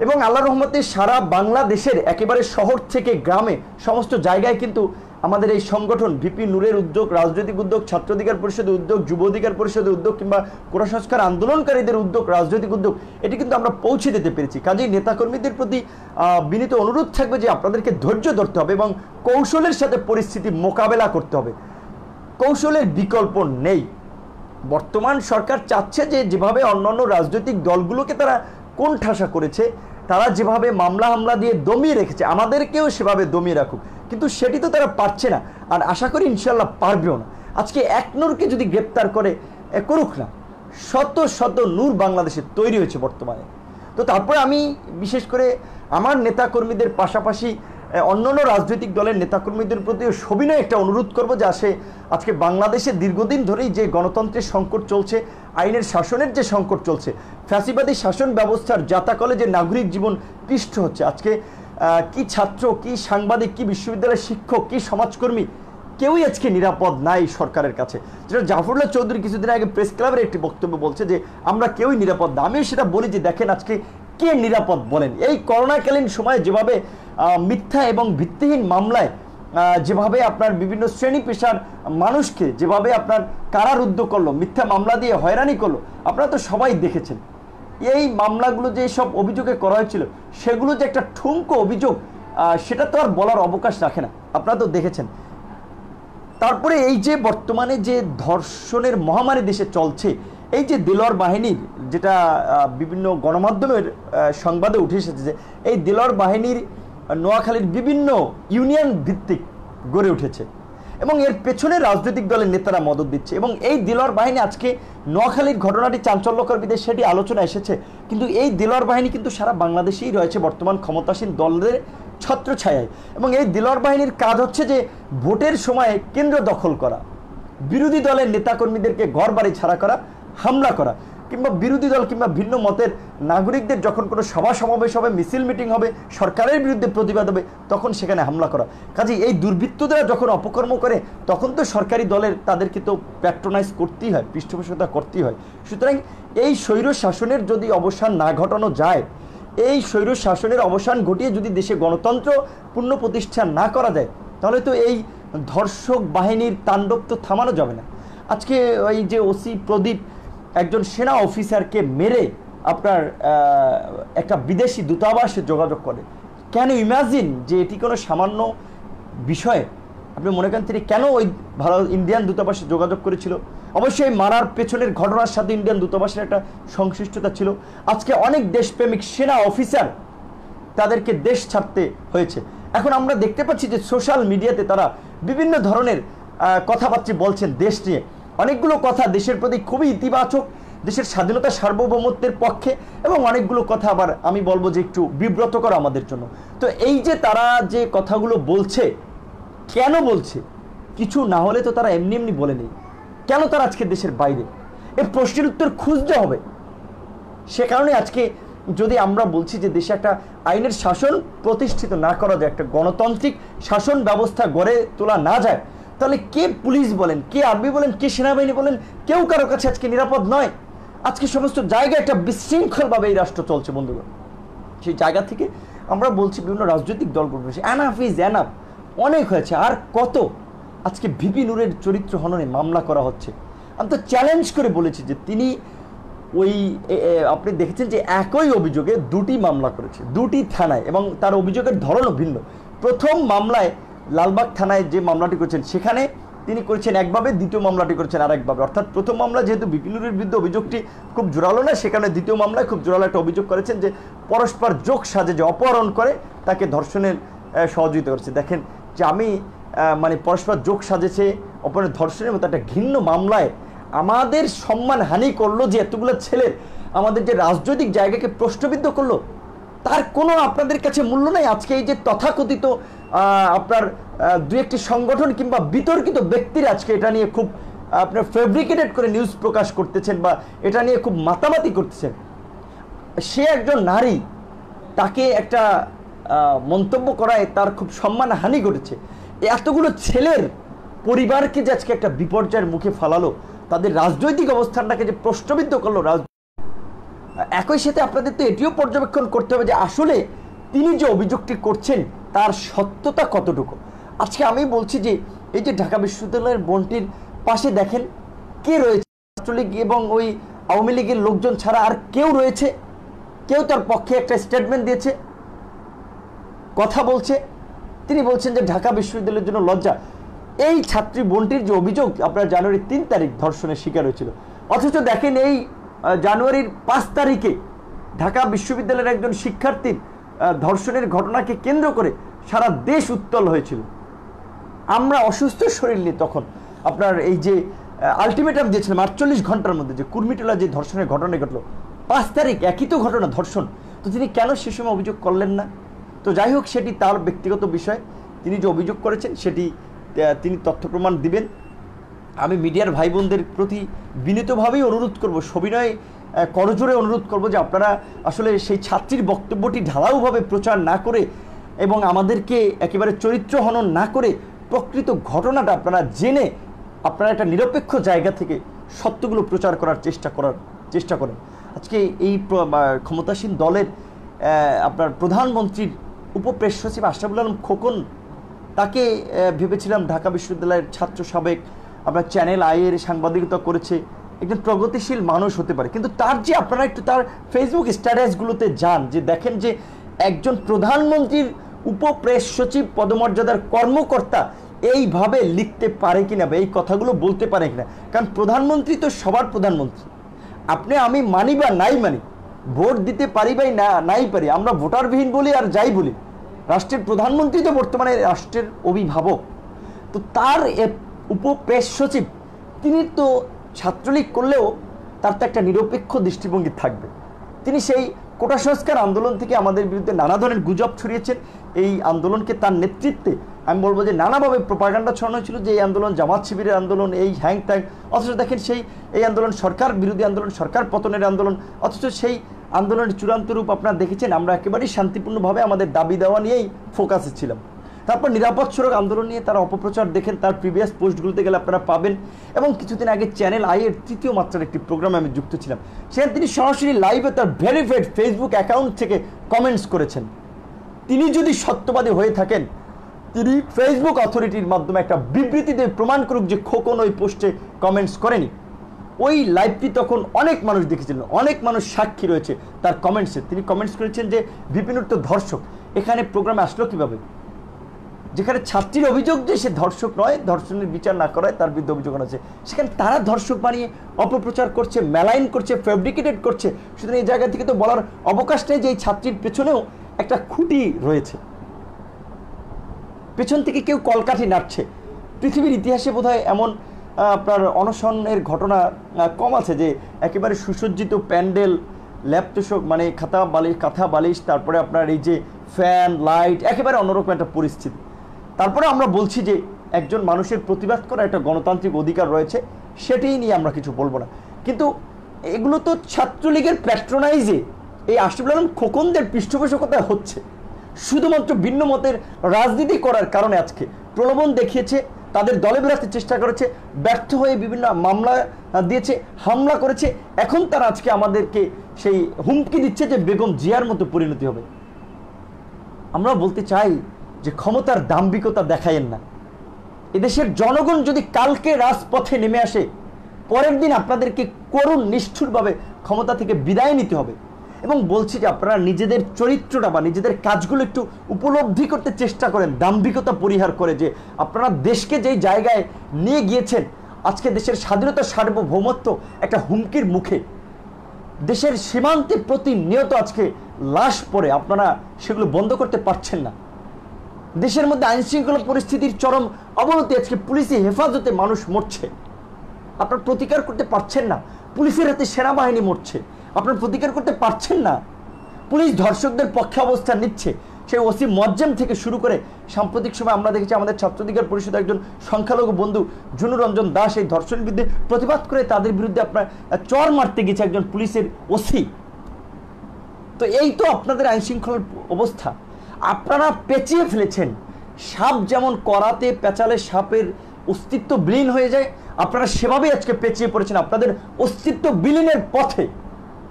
এবং আল্লাহর রহমতে সারা বাংলাদেশের একেবারে শহর থেকে গ্রামে সমস্ত জায়গায় কিন্তু আমাদের এই সংগঠন, ভিপি নূরের উদ্যোগ, রাজনৈতিক উদ্যোগ, ছাত্র অধিকার পরিষদের উদ্যোগ, যুব অধিকার পরিষদের উদ্যোগ কিংবা কোটা সংস্কার আন্দোলনকারীদের উদ্যোগ, রাজনৈতিক উদ্যোগ, এটি কিন্তু আমরা পৌঁছে দিতে পেরেছি। কাজেই নেতাকর্মীদের প্রতি বিনীত অনুরোধ থাকবে যে আপনাদেরকে ধৈর্য ধরতে হবে এবং কৌশলের সাথে পরিস্থিতি মোকাবেলা করতে হবে। কৌশলের বিকল্প নেই। বর্তমান সরকার চাচ্ছে যে যেভাবে অন্যান্য রাজনৈতিক দলগুলোকে তারা কোণঠাসা করেছে, তারা যেভাবে মামলা হামলা দিয়ে দমিয়ে রেখেছে, আমাদেরকেও সেভাবে দমিয়ে রাখুক, কিন্তু সেটি তো তারা পারছে না, আর আশা করি ইনশাল্লাহ পারবেও না। আজকে এক নূরকে যদি গ্রেপ্তার করে করুক না, শত শত নূর বাংলাদেশে তৈরি হয়েছে বর্তমানে। তো তারপরে আমি বিশেষ করে আমার নেতাকর্মীদের পাশাপাশি অন্যান্য রাজনৈতিক দলের নেতাকর্মীদের প্রতি সবিনয় একটা অনুরোধ করব যে আজকে বাংলাদেশে দীর্ঘদিন ধরেই যে গণতন্ত্রের সংকট চলছে, আইনের শাসনের যে সংকট চলছে, ফ্যাসিবাদী শাসন ব্যবস্থার জাতাকলে যে নাগরিক জীবন পিষ্ট হচ্ছে, আজকে কি ছাত্র, কি সাংবাদিক, কি বিশ্ববিদ্যালয়ের শিক্ষক, কি সমাজকর্মী, কেউই আজকে নিরাপদ নাই সরকারের কাছে। যেটা জাফরুল্লাহ চৌধুরী কিছুদিন আগে প্রেস ক্লাবের একটি বক্তব্য বলছে যে আমরা কেউই নিরাপদ না। আমিও সেটা বলি যে দেখেন আজকে কে নিরাপদ বলেন? এই করোনাকালীন সময়ে যেভাবে মিথ্যা এবং ভিত্তিহীন মামলায় যেভাবে আপনার বিভিন্ন শ্রেণী পেশার মানুষকে যেভাবে আপনার কারারুদ্ধ করলো, মিথ্যা মামলা দিয়ে হয়রানি করলো, আপনারা তো সবাই দেখেছেন। এই মামলাগুলো যে সব অভিযোগে করা হয়েছিল, সেগুলো যে একটা ঠুনকো অভিযোগ, সেটা তো আর বলার অবকাশ রাখে না, আপনারা তো দেখেছেন। তারপরে এই যে বর্তমানে যে ধর্ষণের মহামারী দেশে চলছে, এই যে দেলোয়ার বাহিনীর, যেটা বিভিন্ন গণমাধ্যমের সংবাদে উঠে এসেছে যে এই দেলোয়ার বাহিনীর নোয়াখালীর বিভিন্ন ইউনিয়ন ভিত্তিক গড়ে উঠেছে এবং এর পেছনে রাজনৈতিক দলের নেতারা মদত দিচ্ছে। এবং এই দেলোয়ার বাহিনী, আজকে নোয়াখালীর ঘটনাটি চাঞ্চল্যকর বিদেশ সেটি আলোচনা এসেছে, কিন্তু এই দেলোয়ার বাহিনী কিন্তু সারা বাংলাদেশেই রয়েছে বর্তমান ক্ষমতাসীন দলের ছত্রছায়ায়। এবং এই দেলোয়ার বাহিনীর কাজ হচ্ছে যে ভোটের সময় কেন্দ্র দখল করা, বিরোধী দলের নেতাকর্মীদেরকে ঘর বাড়ি ছাড়া করা, হামলা করা, কিংবা বিরোধী দল কিংবা ভিন্ন মতের নাগরিকদের যখন কোনো সভা সমাবেশ হবে, মিছিল মিটিং হবে, সরকারের বিরুদ্ধে প্রতিবাদ হবে, তখন সেখানে হামলা করা। কাজে এই দুর্বৃত্তরা যখন অপকর্ম করে, তখন তো সরকারি দলের তাদেরকে তো প্যাট্রোনাইজ করতেই হয়, পৃষ্ঠপোষকতা করতেই হয়। সুতরাং এই স্বৈর শাসনের যদি অবসান না ঘটানো যায়, এই স্বৈর শাসনের অবসান ঘটিয়ে যদি দেশে গণতন্ত্র পূর্ণ প্রতিষ্ঠা না করা যায়, তাহলে তো এই ধর্ষক বাহিনীর তাণ্ডব তো থামানো যাবে না। আজকে ওই যে ওসি প্রদীপ একজন সেনা অফিসারকে মেরে আপনার একটা বিদেশি দূতাবাসে যোগাযোগ করে, কেন ইমাজিন যে এটি কোনো সামান্য বিষয়? আপনি মনে করেন তিনি কেন ওই ইন্ডিয়ান দূতাবাসে যোগাযোগ করেছিল? অবশ্যই মারার পেছনের ঘটনার সাথে ইন্ডিয়ান দূতাবাসের একটা সংশ্লিষ্টতা ছিল। আজকে অনেক দেশপ্রেমিক সেনা অফিসার, তাদেরকে দেশ ছাড়তে হয়েছে। এখন আমরা দেখতে পাচ্ছি যে সোশ্যাল মিডিয়াতে তারা বিভিন্ন ধরনের কথাবার্তা বলছেন দেশ নিয়ে, অনেকগুলো কথা দেশের প্রতি খুবই ইতিবাচক, দেশের স্বাধীনতা সার্বভৌমত্বের পক্ষে, এবং অনেকগুলো কথা আবার আমি বলবো যে একটু বিব্রতকর আমাদের জন্য। তো এই যে তারা যে কথাগুলো বলছে, কেন বলছে? কিছু না হলে তো তারা এমনি এমনি বলে নেই। কেন তারা আজকে দেশের বাইরে? এর প্রশ্নের উত্তর খুঁজতে হবে। সে কারণে আজকে যদি আমরা বলছি যে দেশে একটা আইনের শাসন প্রতিষ্ঠিত না করা যায়, একটা গণতান্ত্রিক শাসন ব্যবস্থা গড়ে তোলা না যায়, তাহলে কে পুলিশ বলেন, কে আর্মি বলেন, কে সেনাবাহিনী বলেন, কেউ কারো কাছে আজকে নিরাপদ নয়। আজকে সমস্ত জায়গায় একটা বিশৃঙ্খলভাবে এই রাষ্ট্র চলছে বন্ধুগণ। সেই জায়গা থেকে আমরা বলছি বিভিন্ন রাজনৈতিক দলগুলো, এনাফ ইজ এনাফ, অনেক হয়েছে, আর কত? আজকে ভিপি নূরের চরিত্র হননে মামলা করা হচ্ছে। আমি তো চ্যালেঞ্জ করে বলেছি যে তিনি ওই আপনি দেখেছেন যে একই অভিযোগে দুটি মামলা করেছে, দুটি থানায়, এবং তার অভিযোগের ধরনও ভিন্ন। প্রথম মামলায় লালবাগ থানায় যে মামলাটি করেছেন সেখানে তিনি করেছেন একভাবে, দ্বিতীয় মামলাটি করেছেন আরেকভাবে। অর্থাৎ প্রথম মামলা যেহেতু বিপিনুরের বিরুদ্ধে অভিযোগটি খুব জোরালো না, সেখানে দ্বিতীয় মামলায় খুব জোরালো একটা অভিযোগ করেছেন যে পরস্পর যোগ সাজে যে অপহরণ করে তাকে ধর্ষণের সহযোগিতা করেছে। দেখেন যে আমি মানে পরস্পর যোগ সাজেছে, অপহরণের, ধর্ষণের মতো একটা ঘৃণ্য মামলায় আমাদের সম্মান হানি করলো, যে এতগুলো ছেলের আমাদের যে রাজনৈতিক জায়গাকে প্রশ্নবিদ্ধ করলো, তার কোনো আপনাদের কাছে মূল্য নাই। আজকে এই যে তথাকথিত আপনার দু একটি সংগঠন কিংবা বিতর্কিত ব্যক্তিরা আজকে এটা নিয়ে খুব আপনার ফেব্রিকেটেড করে নিউজ প্রকাশ করতেছেন বা এটা নিয়ে খুব মাতামাতি করতেছেন। সে একজন নারী, তাকে একটা মন্তব্য করায় তার খুব সম্মান হানি ঘটেছে। এতগুলো ছেলের পরিবারকে যে আজকে একটা বিপর্যয়ের মুখে ফালালো, তাদের রাজনৈতিক অবস্থানটাকে যে প্রশ্নবিদ্ধ করলো। একই সাথে আপনাদের তো এটিও পর্যবেক্ষণ করতে হবে যে আসলে তিনি যে অভিযোগটি করছেন তার সত্যতা কতটুকু। আজকে আমি বলছি যে এই যে ঢাকা বিশ্ববিদ্যালয়ের বোনটির পাশে দেখেন কে রয়েছে, ছাত্রলীগ এবং ওই আওয়ামী লীগের লোকজন ছাড়া আর কেউ রয়েছে? কেউ তার পক্ষে একটা স্টেটমেন্ট দিয়েছে, কথা বলছে? তিনি বলছেন যে ঢাকা বিশ্ববিদ্যালয়ের জন্য লজ্জা। এই ছাত্রী বোনটির যে অভিযোগ আপনার জানুয়ারির 3 তারিখ ধর্ষণের শিকার হয়েছিল, অথচ দেখেন এই জানুয়ারির 5 তারিখে ঢাকা বিশ্ববিদ্যালয়ের একজন শিক্ষার্থীর ধর্ষণের ঘটনাকে কেন্দ্র করে সারা দেশ উত্তল হয়েছিল। আমরা অসুস্থ শরীর নিয়ে তখন আপনার এই যে আলটিমেটাম দিয়েছিলাম 48 ঘন্টার মধ্যে, যে কুর্মিটোলা যে ধর্ষণের ঘটনা ঘটলো 5 তারিখ, একই তো ঘটনা, ধর্ষণ। তো তিনি কেন সে সময় অভিযোগ করলেন না? তো যাই হোক, সেটি তার ব্যক্তিগত বিষয়। তিনি যে অভিযোগ করেছেন সেটি তিনি তথ্য প্রমাণ দিবেন। আমি মিডিয়ার ভাই বোনদের প্রতি বিনীতভাবেই অনুরোধ করব, সবিনয় করজোরে অনুরোধ করব যে আপনারা আসলে সেই ছাত্রীর বক্তব্যটি ঢালাওভাবে প্রচার না করে এবং আমাদেরকে একেবারে চরিত্র হনন না করে প্রকৃত ঘটনাটা আপনারা জেনে আপনারা একটা নিরপেক্ষ জায়গা থেকে সত্যগুলো প্রচার করার চেষ্টা করেন। আজকে এই ক্ষমতাসীন দলের আপনার প্রধানমন্ত্রীর উপপ্রেস সচিব আশরাফুল আলম খোকন, তাকে ভেবেছিলাম ঢাকা বিশ্ববিদ্যালয়ের ছাত্র সাবেক, আপনার চ্যানেল আইয়ের সাংবাদিকতা করেছে, একজন প্রগতিশীল মানুষ হতে পারে, কিন্তু তার যে আপনারা একটু তার ফেসবুক স্ট্যাটাসগুলোতে যান, যে দেখেন যে একজন প্রধানমন্ত্রীর উপপ্রেস সচিব পদমর্যাদার কর্মকর্তা এইভাবে লিখতে পারে কিনা বা এই কথাগুলো বলতে পারে কিনা। কারণ প্রধানমন্ত্রী তো সবার প্রধানমন্ত্রী। আপনি আমি মানি বা নাই মানি, ভোট দিতে পারি বা নাই পারি, আমরা ভোটারবিহীন বলি আর যাই বলি, রাষ্ট্রের প্রধানমন্ত্রী তো বর্তমানে রাষ্ট্রের অভিভাবক। তো তার উপপ্রেস সচিব তিনি তো ছাত্রলীগ করলেও তার তো একটা নিরপেক্ষ দৃষ্টিভঙ্গি থাকবে। তিনি সেই কোটা সংস্কার আন্দোলন থেকে আমাদের বিরুদ্ধে নানা ধরনের গুজব ছড়িয়েছেন। এই আন্দোলনকে তার নেতৃত্বে আমি বলবো যে নানাভাবে প্রোপাগান্ডা ছড়ানো হয়েছিল যে এই আন্দোলন জামাত শিবিরের আন্দোলন, এই হ্যাং ট্যাং। অথচ দেখেন এই আন্দোলন সরকার বিরোধী আন্দোলন, সরকার পতনের আন্দোলন। অথচ সেই আন্দোলনের চূড়ান্ত রূপ আপনারা দেখেছেন, আমরা একেবারেই শান্তিপূর্ণভাবে আমাদের দাবি দেওয়া নিয়েই ফোকাসে ছিলাম। তারপর নিরাপদ সড়ক আন্দোলন নিয়ে তারা অপপ্রচার দেখেন, তার প্রিভিয়াস পোস্টগুলোতে গেলে আপনারা পাবেন। এবং কিছুদিন আগে চ্যানেল আইয়ের 3য় মাত্রার একটি প্রোগ্রামে আমি যুক্ত ছিলাম, সেখানে তিনি সরাসরি লাইভে তার ভেরিফাইড ফেসবুক অ্যাকাউন্ট থেকে কমেন্টস করেছেন। তিনি যদি সত্যবাদী হয়ে থাকেন, তিনি ফেসবুক অথরিটির মাধ্যমে একটা বিবৃতি দিয়ে প্রমাণ করুক যে খোকন ওই পোস্টে কমেন্টস করেনি। ওই লাইভটি তখন অনেক মানুষ দেখেছিলেন, অনেক মানুষ সাক্ষী রয়েছে তার কমেন্টসে। তিনি কমেন্টস করেছেন যে বিপিনুর তো ধর্ষক, এখানে প্রোগ্রামে আসলো কিভাবে? যেখানে ছাত্রীর অভিযোগ যে সে ধর্ষক নয়, ধর্ষণের বিচার না করায় তার বিরুদ্ধে অভিযোগ আছে, সেখানে তারা ধর্ষক বানিয়ে অপপ্রচার করছে, মেলাইন করছে, ফেব্রিকেটেড করছে। সুতরাং এই জায়গা থেকে তো বলার অবকাশ নেই যে এই ছাত্রীর পেছনেও একটা খুঁটি রয়েছে, পেছন থেকে কেউ কলকাঠি নাড়ছে। পৃথিবীর ইতিহাসে বোধহয় এমন আপনার অনশনের ঘটনা কম আছে, যে একেবারে সুসজ্জিত প্যান্ডেল, ল্যাপটপ মানে কাঁথা বালিশ, তারপরে আপনার এই যে ফ্যান লাইট, একেবারে অন্যরকম একটা পরিস্থিতি। তারপরে আমরা বলছি যে একজন মানুষের প্রতিবাদ করার একটা গণতান্ত্রিক অধিকার রয়েছে, সেটাই নিয়ে আমরা কিছু বলবো না। কিন্তু এগুলো তো ছাত্রলীগের প্যাট্রোনাইজে এই আশরাফুল আলম খোকনদের পৃষ্ঠপোষকতায় হচ্ছে, শুধুমাত্র ভিন্ন মতের রাজনীতি করার কারণে আজকে প্রলোভন দেখিয়েছে, তাদের দলে বেরাতে চেষ্টা করেছে, ব্যর্থ হয়ে বিভিন্ন মামলা দিয়েছে, হামলা করেছে। এখন তারা আজকে আমাদেরকে সেই হুমকি দিচ্ছে যে বেগম জিয়ার মতো পরিণতি হবে। আমরা বলতে চাই যে ক্ষমতার দাম্ভিকতা দেখায়েন না। এদেশের জনগণ যদি কালকে রাজপথে নেমে আসে, পরের দিন আপনাদেরকে করুণ নিষ্ঠুরভাবে ক্ষমতা থেকে বিদায় নিতে হবে। এবং বলছি যে আপনারা নিজেদের চরিত্রটা বা নিজেদের কাজগুলো একটু উপলব্ধি করতে চেষ্টা করেন, দাম্ভিকতা পরিহার করে, যে আপনারা দেশকে যেই জায়গায় নিয়ে গিয়েছেন, আজকে দেশের স্বাধীনতা সার্বভৌমত্ব একটা হুমকির মুখে, দেশের সীমান্তে প্রতিনিয়ত আজকে লাশ পড়ে, আপনারা সেগুলো বন্ধ করতে পারছেন না। দেশের মধ্যে আইনশৃঙ্খলা পরিস্থিতির চরম অবনতি, আজকে পুলিশি হেফাজতে মানুষ মরছে, আপনারা প্রতিকার করতে পারছেন না। পুলিশের হাতে সেনাবাহিনী মরছে, আপনারা প্রতিকার করতে পারছেন না। পুলিশ ধর্ষকদের পক্ষে অবস্থান নিচ্ছে, সেই ওসি মোয়াজ্জেম থেকে শুরু করে সাম্প্রতিক সময় আমরা দেখেছি আমাদের ছাত্র অধিকার পরিষদের একজন সংখ্যালঘু বন্ধু জুনুরঞ্জন দাস এই ধর্ষণের বিরুদ্ধে প্রতিবাদ করে তাদের বিরুদ্ধে আপনার চর মারতে গেছে একজন পুলিশের ওসি। তো এই তো আপনাদের আইনশৃঙ্খলার অবস্থা, আপনারা পেঁচিয়ে ফেলেছেন। সাপ যেমন করাতে পেঁচালে সাপের অস্তিত্ব বিলীন হয়ে যায়, আপনারা সেভাবেই আজকে পেঁচিয়ে পড়েছেন। আপনাদের অস্তিত্ব বিলীনের পথে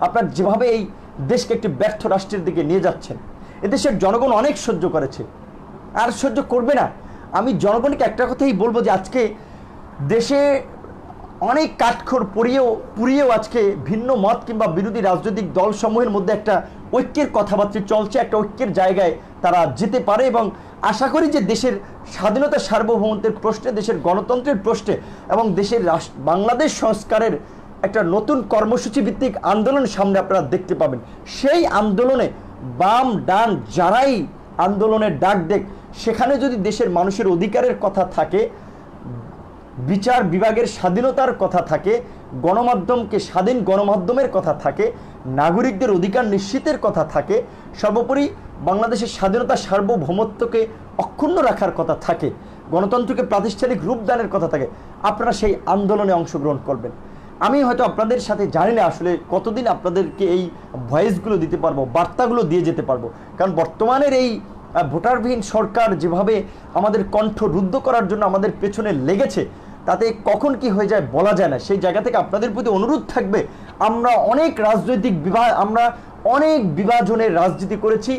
আপনারা যেভাবে এই দেশকে একটি ব্যর্থ রাষ্ট্রের দিকে নিয়ে যাচ্ছেন, এদেশের জনগণ অনেক সহ্য করেছে, আর সহ্য করবে না। আমি জনগণকে একটা কথাই বলবো যে আজকে দেশে অনেক কাঠখড় পুড়িয়েও আজকে ভিন্ন মত কিংবা বিরোধী রাজনৈতিক দলসমূহের মধ্যে একটা ঐক্যের কথাবার্তা চলছে, একটা ঐক্যের জায়গায় তারা যেতে পারে। এবং আশা করি যে দেশের স্বাধীনতা সার্বভৌমত্বের প্রশ্নে, দেশের গণতন্ত্রের প্রশ্নে এবং দেশের বাংলাদেশ সংস্কারের একটা নতুন কর্মসূচি ভিত্তিক আন্দোলন সামনে আপনারা দেখতে পাবেন। সেই আন্দোলনে বাম ডান যারাই আন্দোলনের ডাক দেখ, সেখানে যদি দেশের মানুষের অধিকারের কথা থাকে, বিচার বিভাগের স্বাধীনতার কথা থাকে, গণমাধ্যমকে স্বাধীন গণমাধ্যমের কথা থাকে, নাগরিকদের অধিকার নিশ্চিতের কথা থাকে, সর্বোপরি বাংলাদেশের স্বাধীনতা সার্বভৌমত্বকে অক্ষুণ্ণ রাখার কথা থাকে, গণতন্ত্রকে প্রাতিষ্ঠানিক রূপদানের কথা থাকে, আপনারা সেই আন্দোলনে অংশগ্রহণ করবেন। আমি হয়তো আপনাদের সাথে জানি না আসলে কতদিন আপনাদেরকে এই ভয়েসগুলো দিতে পারবো, বার্তাগুলো দিয়ে যেতে পারবো, কারণ বর্তমানের এই ভোটারবিহীন সরকার যেভাবে আমাদের কণ্ঠ রুদ্ধ করার জন্য আমাদের পেছনে লেগেছে, তাতে কখন কি হয়ে যায় বলা যায় না। সেই জায়গা থেকে আপনাদের প্রতি অনুরোধ থাকবে, আমরা অনেক রাজনৈতিক আমরা অনেক বিভাজনের রাজনীতি করেছি,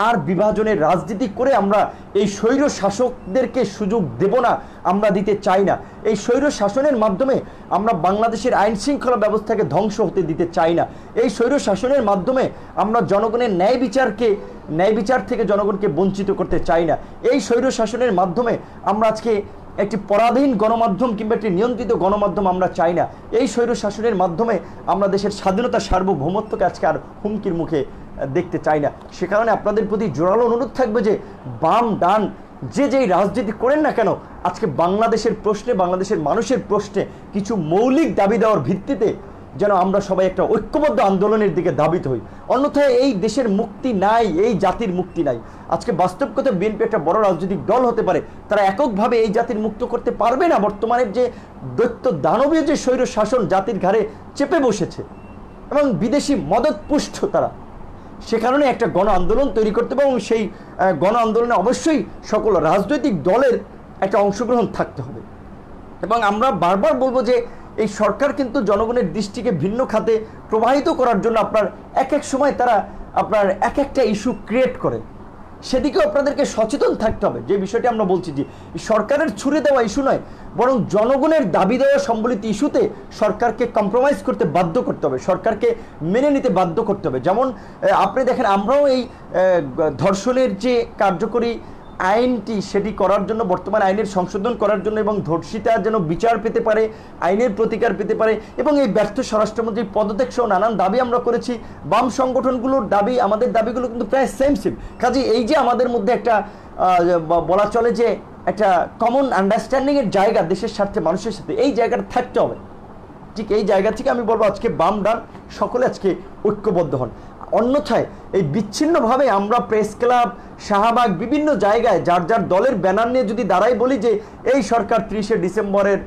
আর বিভাজনের রাজনীতি করে আমরা এই স্বৈর শাসকদেরকে সুযোগ দেব না, আমরা দিতে চাই না। এই স্বৈর শাসনের মাধ্যমে আমরা বাংলাদেশের আইন শৃঙ্খলা ব্যবস্থাকে ধ্বংস হতে দিতে চাই না। এই স্বৈর শাসনের মাধ্যমে আমরা জনগণের ন্যায় বিচার থেকে জনগণকে বঞ্চিত করতে চাই না। এই স্বৈর শাসনের মাধ্যমে আমরা আজকে একটি পরাধীন গণমাধ্যম কিংবা একটি নিয়ন্ত্রিত গণমাধ্যম আমরা চাই না। এই স্বৈর শাসনের মাধ্যমে আমরা দেশের স্বাধীনতা সার্বভৌমত্বকে আজকে আর হুমকির মুখে দেখতে চাই না। সে কারণে আপনাদের প্রতি জোরালো অনুরোধ থাকবে যে বাম ডান যেই রাজনীতি করেন না কেন, আজকে বাংলাদেশের প্রশ্নে, বাংলাদেশের মানুষের প্রশ্নে কিছু মৌলিক দাবি দেওয়ার ভিত্তিতে যেন আমরা সবাই একটা ঐক্যবদ্ধ আন্দোলনের দিকে ধাবিত হই। অন্যথায় এই দেশের মুক্তি নাই, এই জাতির মুক্তি নাই। আজকে বাস্তব কথা বিএনপি একটা বড় রাজনৈতিক দল হতে পারে, তারা এককভাবে এই জাতির মুক্ত করতে পারবে না। বর্তমানের যে দৈত্য দানবীয় যে স্বৈর শাসন জাতির ঘাড়ে চেপে বসেছে এবং বিদেশি মদতপুষ্ট তারা, সে কারণে একটা গণ আন্দোলন তৈরি করতে হবে এবং সেই গণ আন্দোলনে অবশ্যই সকল রাজনৈতিক দলের একটা অংশগ্রহণ থাকতে হবে। এবং আমরা বারবার বলবো যে এই সরকার কিন্তু জনগণের দৃষ্টিকে ভিন্ন খাতে প্রবাহিত করার জন্য আপনার এক সময় তারা আপনার একটা ইস্যু ক্রিয়েট করে, সেদিকেও আপনাদেরকে সচেতন থাকতে হবে। যে বিষয়টি আমরা বলছি যে সরকারের ছুড়ে দেওয়া ইস্যু নয়, বরং জনগণের দাবি দেওয়া সম্বলিত ইস্যুতে সরকারকে কম্প্রোমাইজ করতে বাধ্য করতে হবে, সরকারকে মেনে নিতে বাধ্য করতে হবে। যেমন আপনি দেখেন, আমরাও এই ধর্ষণের যে কার্যকরী আইনটি সেটি করার জন্য, বর্তমান আইনের সংশোধন করার জন্য এবং ধর্ষিতা যেন বিচার পেতে পারে, আইনের প্রতিকার পেতে পারে এবং এই ব্যর্থ স্বরাষ্ট্রমন্ত্রীর পদত্যাগ সহ নানান দাবি আমরা করেছি। বাম সংগঠনগুলোর দাবি, আমাদের দাবিগুলো কিন্তু প্রায় সেম। কাজে এই যে আমাদের মধ্যে একটা বলা চলে যে একটা কমন আন্ডারস্ট্যান্ডিংয়ের জায়গা দেশের স্বার্থে মানুষের সাথে, এই জায়গাটা থাকতে হবে। ঠিক এই জায়গা থেকে আমি বলবো আজকে বাম ডান সকলে আজকে ঐক্যবদ্ধ হন। অন্যথায় এই বিচ্ছিন্নভাবে আমরা প্রেস ক্লাব, শাহবাগ, বিভিন্ন জায়গায় যার যার দলের ব্যানার নিয়ে যদি দাঁড়াই বলি যে এই সরকার 30শে ডিসেম্বরের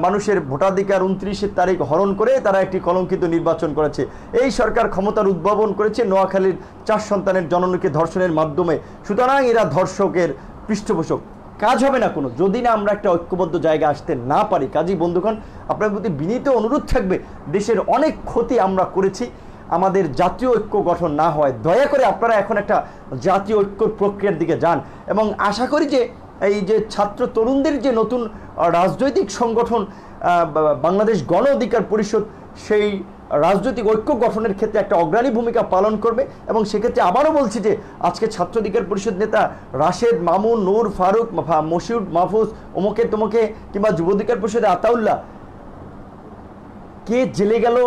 মানুষের ভোটাধিকার 29 তারিখ হরণ করে তারা একটি কলঙ্কিত নির্বাচন করেছে, এই সরকার ক্ষমতার উদ্ভাবন করেছে নোয়াখালীর 4 সন্তানের জননীকে ধর্ষণের মাধ্যমে, সুতরাং এরা ধর্ষকের পৃষ্ঠপোষক, কাজ হবে না কোনো, যদি না আমরা একটা ঐক্যবদ্ধ জায়গা আসতে না পারি। কাজী বন্ধুগণ, আপনার প্রতি বিনীত অনুরোধ থাকবে, দেশের অনেক ক্ষতি আমরা করেছি, আমাদের জাতীয় ঐক্য গঠন না হয় দয়া করে আপনারা এখন একটা জাতীয় ঐক্যর প্রক্রিয়ার দিকে যান। এবং আশা করি যে এই যে ছাত্র তরুণদের যে নতুন রাজনৈতিক সংগঠন বাংলাদেশ গণ অধিকার পরিষদ, সেই রাজনৈতিক ঐক্য গঠনের ক্ষেত্রে একটা অগ্রণী ভূমিকা পালন করবে। এবং সেক্ষেত্রে আবারও বলছি যে আজকে ছাত্র অধিকার পরিষদ নেতা রাশেদ, মামুন, নূর, ফারুক, মশিউদ, মাহফুজ, অমুকে তমুকে কিংবা যুব অধিকার পরিষদের আতাউল্লাহ, কে জেলে গেল,